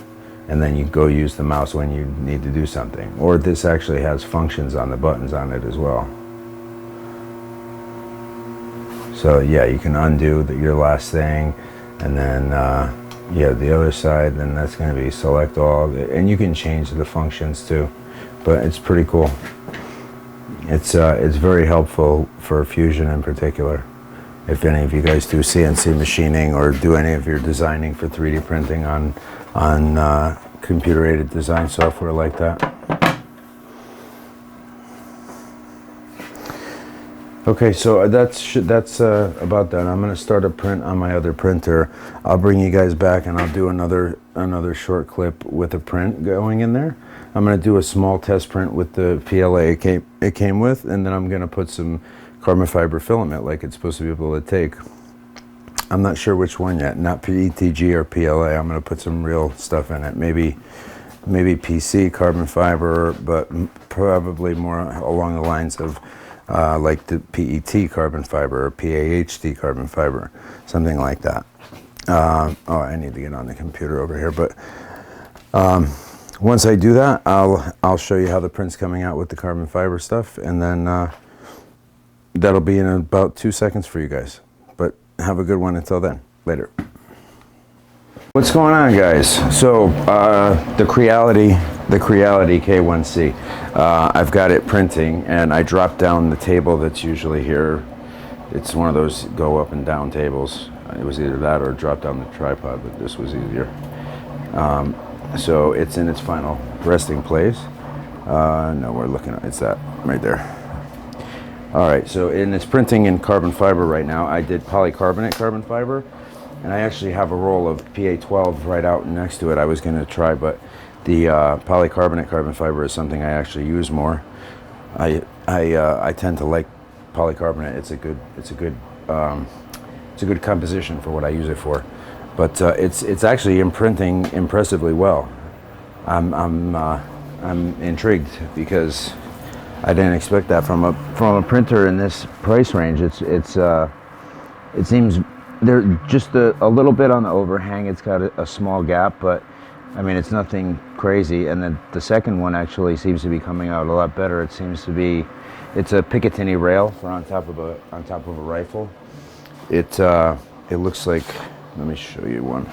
And then you go use the mouse when you need to do something. Or this actually has functions on the buttons on it as well. So yeah, you can undo your last thing, and then yeah, the other side, then that's going to be select all, and you can change the functions too. But it's pretty cool. It's very helpful for Fusion in particular. If any of you guys do CNC machining or do any of your designing for 3D printing on computer-aided design software like that. Okay, so that's about that. I'm going to start a print on my other printer. I'll bring you guys back and I'll do another short clip with a print going in there. I'm going to do a small test print with the PLA it came with, and then I'm going to put some carbon fiber filament like it's supposed to be able to take. I'm not sure which one yet, not PETG or PLA. I'm going to put some real stuff in it. Maybe PC carbon fiber, but probably more along the lines of like the PET carbon fiber or PAHT carbon fiber, something like that. Oh, I need to get on the computer over here, but once I do that, I'll show you how the print's coming out with the carbon fiber stuff, and then that'll be in about 2 seconds for you guys. But have a good one until then. Later. What's going on, guys? So the Creality K1C, I've got it printing, and I dropped down the table that's usually here. It's one of those go up and down tables. It was either that or drop down the tripod, but this was easier. So it's in its final resting place. No, we're looking at, it's that right there. All right, so it's printing in carbon fiber right now. I did polycarbonate carbon fiber, and I actually have a roll of PA12 right out next to it. I was going to try, but the polycarbonate carbon fiber is something I actually use more. I tend to like polycarbonate. It's a good composition for what I use it for. But it's actually imprinting impressively well. I'm intrigued because I didn't expect that from a printer in this price range. It seems they're just a little bit on the overhang. It's got a small gap, but I mean, it's nothing crazy. And then the second one actually seems to be coming out a lot better. It seems to be, it's a Picatinny rail for on top of a rifle. It looks like, let me show you one.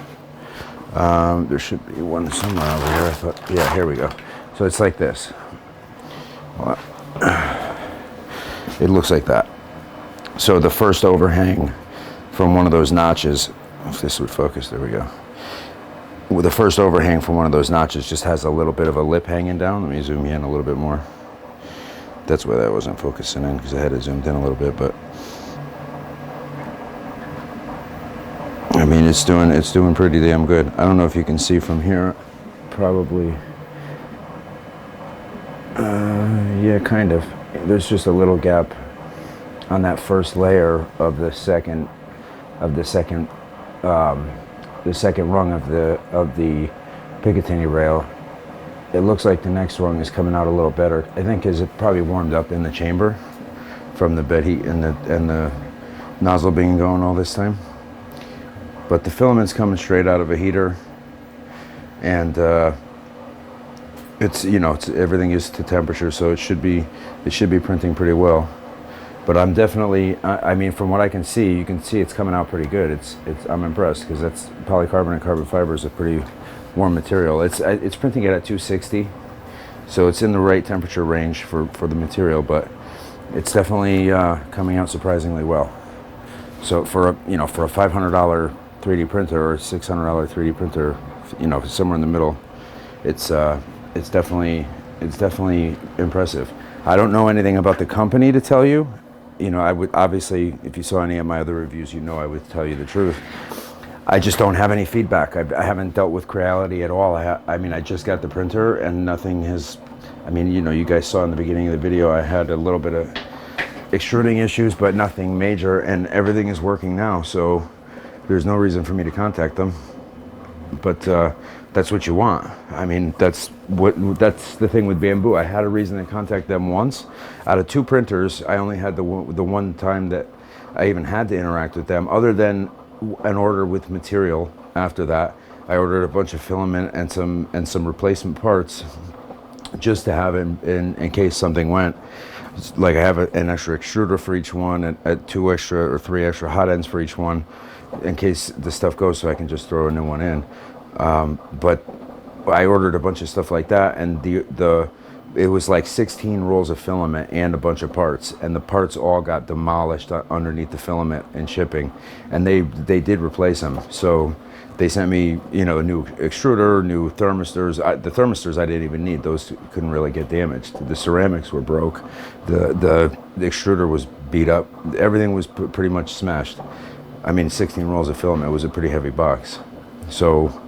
There should be one somewhere over here. I thought, yeah, here we go. So it's like this. Well, it looks like that. So the first overhang from one of those notches, if this would focus, there we go. Well, the first overhang from one of those notches just has a little bit of a lip hanging down. Let me zoom you in a little bit more. That's why that wasn't focusing in, because I had it zoomed in a little bit, but I mean, it's doing pretty damn good. I don't know if you can see from here, probably. Yeah, kind of. There's just a little gap on that first layer of the second rung of the Picatinny rail. it looks like the next rung is coming out a little better. I think because it probably warmed up in the chamber from the bed heat and the nozzle being going all this time. But the filament's coming straight out of a heater, and it's everything is to temperature, so it should be printing pretty well. But I'm definitely, I mean, from what I can see, you can see it's coming out pretty good. I'm impressed, because that's polycarbonate carbon fiber is a pretty warm material. It's printing it at 260, so it's in the right temperature range for the material, but it's definitely coming out surprisingly well. So for a $500 3D printer or $600 3D printer, somewhere in the middle, it's definitely impressive. I don't know anything about the company to tell you. I would obviously, if you saw any of my other reviews, I would tell you the truth. I just don't have any feedback. I haven't dealt with Creality at all. I just got the printer and nothing has. You guys saw in the beginning of the video, I had a little bit of extruding issues, but nothing major, and everything is working now. So there's no reason for me to contact them. But that's what you want. That's the thing with Bamboo. I had a reason to contact them once. Out of 2 printers, I only had the one time that I even had to interact with them, other than an order with material. After that, I ordered a bunch of filament and some replacement parts, just to have in case something went. Like I have an extra extruder for each one, and 2 extra or 3 extra hot ends for each one, in case the stuff goes, so I can just throw a new one in. But I ordered a bunch of stuff like that, and it was like 16 rolls of filament and a bunch of parts, and the parts all got demolished underneath the filament in shipping, and they did replace them. So they sent me a new extruder, new thermistors. The thermistors I didn't even need; those couldn't really get damaged. The ceramics were broke, the extruder was beat up, everything was pretty much smashed. 16 rolls of filament was a pretty heavy box. So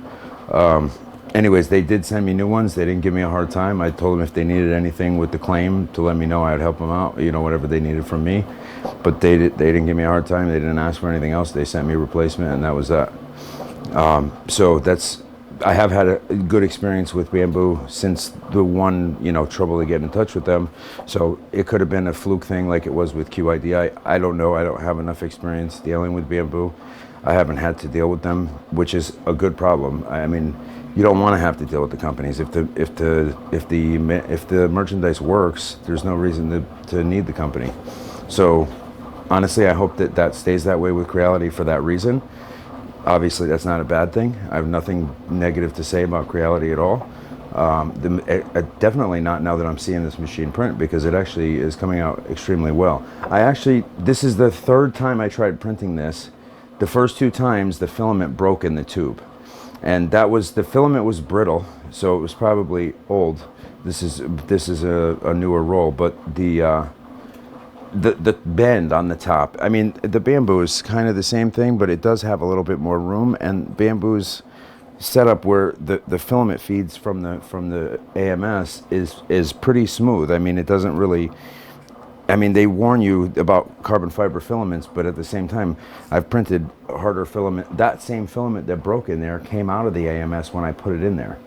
anyways, they did send me new ones. They didn't give me a hard time. I told them if they needed anything with the claim to let me know, I'd help them out, whatever they needed from me. But they didn't give me a hard time. They didn't ask for anything else. They sent me a replacement, and that was that. So I have had a good experience with Bamboo since the one, trouble to get in touch with them. So it could have been a fluke thing like it was with QID. I don't know. I don't have enough experience dealing with Bamboo. I haven't had to deal with them, which is a good problem. You don't want to have to deal with the companies. If the merchandise works, there's no reason to need the company. So honestly, I hope that stays that way with Creality for that reason. Obviously, that's not a bad thing. I have nothing negative to say about Creality at all. Definitely not now that I'm seeing this machine print, because it actually is coming out extremely well. This is the 3rd time I tried printing this. The first 2 times, the filament broke in the tube. And the filament was brittle, so it was probably old. This is a newer roll, but the bend on the top. The Bamboo is kind of the same thing, but it does have a little bit more room. And Bamboo's setup where the filament feeds from the AMS is pretty smooth. It doesn't really. They warn you about carbon fiber filaments, but at the same time, I've printed harder filament. That same filament that broke in there came out of the AMS when I put it in there.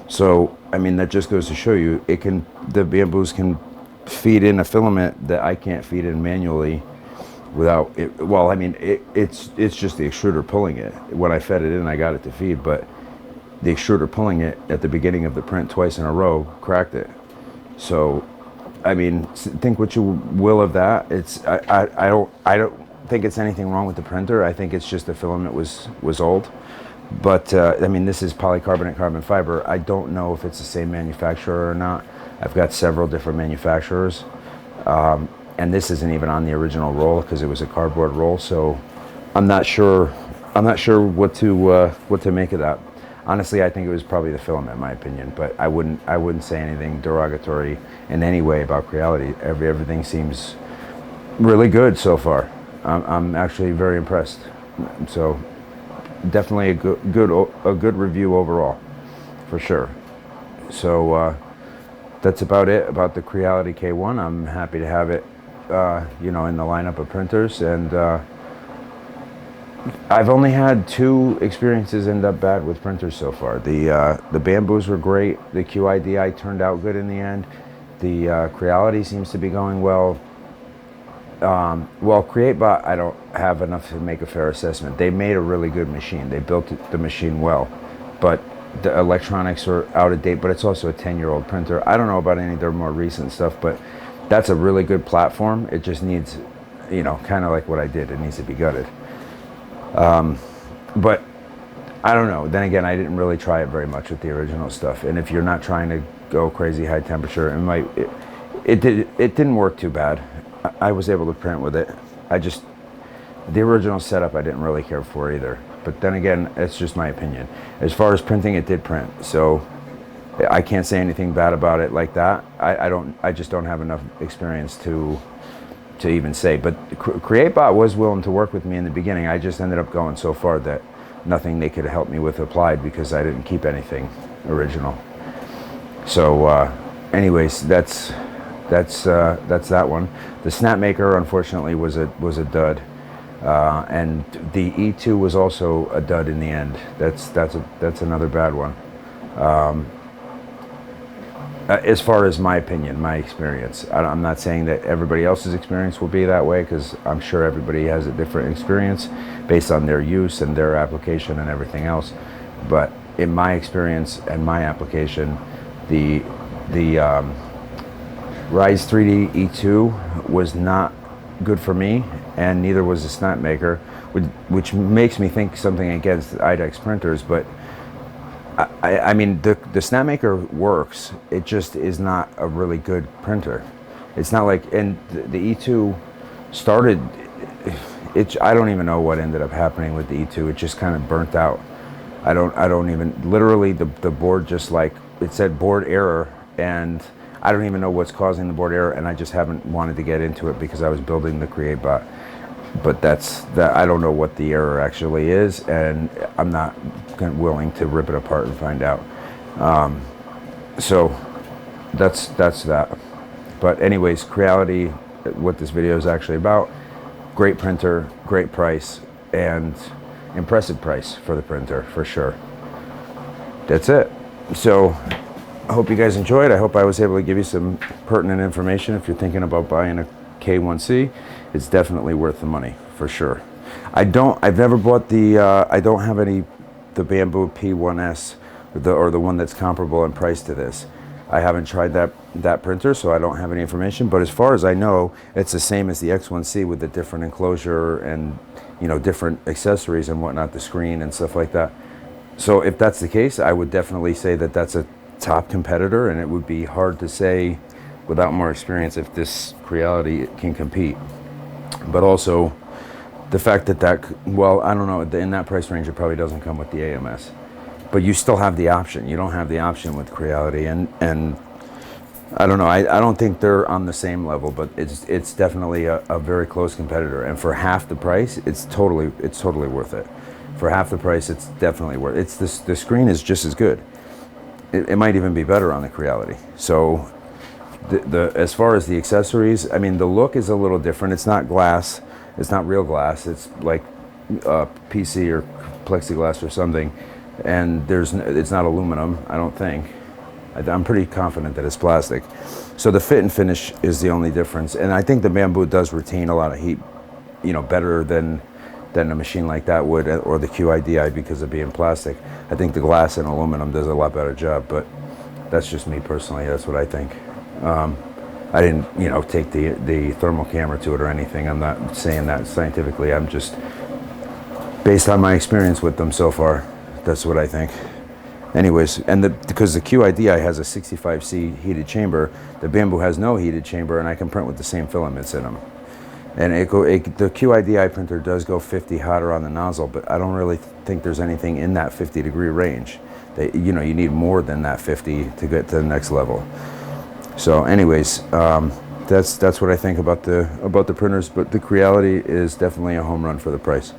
So, that just goes to show you, the Bamboos can feed in a filament that I can't feed in manually without it. Well, it's just the extruder pulling it. When I fed it in, I got it to feed, but the extruder pulling it at the beginning of the print twice in a row cracked it. So, think what you will of that. I don't think it's anything wrong with the printer. I think it's just the filament was old. But this is polycarbonate carbon fiber. I don't know if it's the same manufacturer or not. I've got several different manufacturers, and this isn't even on the original roll because it was a cardboard roll. So I'm not sure what to make of that. Honestly, I think it was probably the filament, in my opinion. But I wouldn't say anything derogatory in any way about Creality. Everything seems really good so far. I'm actually very impressed. So definitely a good review overall, for sure. So that's about it about the Creality K1. I'm happy to have it, in the lineup of printers, and I've only had 2 experiences end up bad with printers so far. The Bamboos were great. The QIDI turned out good in the end. The Creality seems to be going well. Well, CreateBot, I don't have enough to make a fair assessment. They made a really good machine. They built the machine well, but the electronics are out of date, but it's also a 10-year-old printer. I don't know about any of their more recent stuff, but that's a really good platform. It just needs, you know, kind of like what I did. It needs to be gutted. But I don't know. Then again, I didn't really try it very much with the original stuff. And if you're not trying to go crazy high temperature, it didn't work too bad. I was able to print with it. The original setup I didn't really care for either. But then again, it's just my opinion. As far as printing, it did print. So I can't say anything bad about it like that. I just don't have enough experience to even say. But CreateBot was willing to work with me in the beginning. I just ended up going so far that nothing they could help me with applied because I didn't keep anything original. So anyways, that's that one. The Snapmaker unfortunately was a dud, and the E2 was also a dud in the end. That's another bad one. As far as my opinion, my experience, I'm not saying that everybody else's experience will be that way, because I'm sure everybody has a different experience based on their use and their application and everything else. But in my experience and my application, the Rise 3D E2 was not good for me, and neither was the Snapmaker, which makes me think something against IDEX printers. But I mean, the Snapmaker works. It just is not a really good printer. It's not like, and the E2 started, I don't even know what ended up happening with the E2. It just kind of burnt out. I don't even, literally the board just like, it said board error, and I don't even know what's causing the board error, and I just haven't wanted to get into it because I was building the CreateBot. But I don't know what the error actually is, and I'm not willing to rip it apart and find out. So that's that. But anyways, Creality, what this video is actually about, great printer, great price, and impressive price for the printer, for sure. That's it. So I hope you guys enjoyed. I hope I was able to give you some pertinent information. If you're thinking about buying a K1C, it's definitely worth the money, for sure. I've never bought I don't have the Bamboo P1S, or the one that's comparable in price to this. I haven't tried that printer, so I don't have any information. But as far as I know, it's the same as the X1C with the different enclosure and, you know, different accessories and whatnot, the screen and stuff like that. So if that's the case, I would definitely say that that's a top competitor, and it would be hard to say without more experience if this Creality can compete. But also the fact well, I don't know, in that price range it probably doesn't come with the AMS, but you still have the option. You don't have the option with Creality, and I don't know, I don't think they're on the same level, but it's definitely a very close competitor, and for half the price it's totally worth it. For half the price it's definitely worth it. The screen is just as good. It might even be better on the Creality. So as far as the accessories, I mean, the look is a little different. It's not glass. It's not real glass. It's like PC or plexiglass or something. And it's not aluminum, I don't think. I'm pretty confident that it's plastic. So the fit and finish is the only difference. And I think the Bamboo does retain a lot of heat, you know, better than a machine like that would, or the QIDI, because of being plastic. I think the glass and aluminum does a lot better job, but that's just me personally. That's what I think. I didn't, you know, take the thermal camera to it or anything. I'm not saying that scientifically. I'm just, based on my experience with them so far, that's what I think. Anyways, and because the QIDI has a 65C heated chamber, the Bamboo has no heated chamber, and I can print with the same filaments in them. And the QIDI printer does go 50 hotter on the nozzle, but I don't really think there's anything in that 50-degree range. You know, you need more than that 50 to get to the next level. So anyways, that's what I think about the printers, but the Creality is definitely a home run for the price.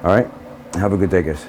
All right, have a good day, guys.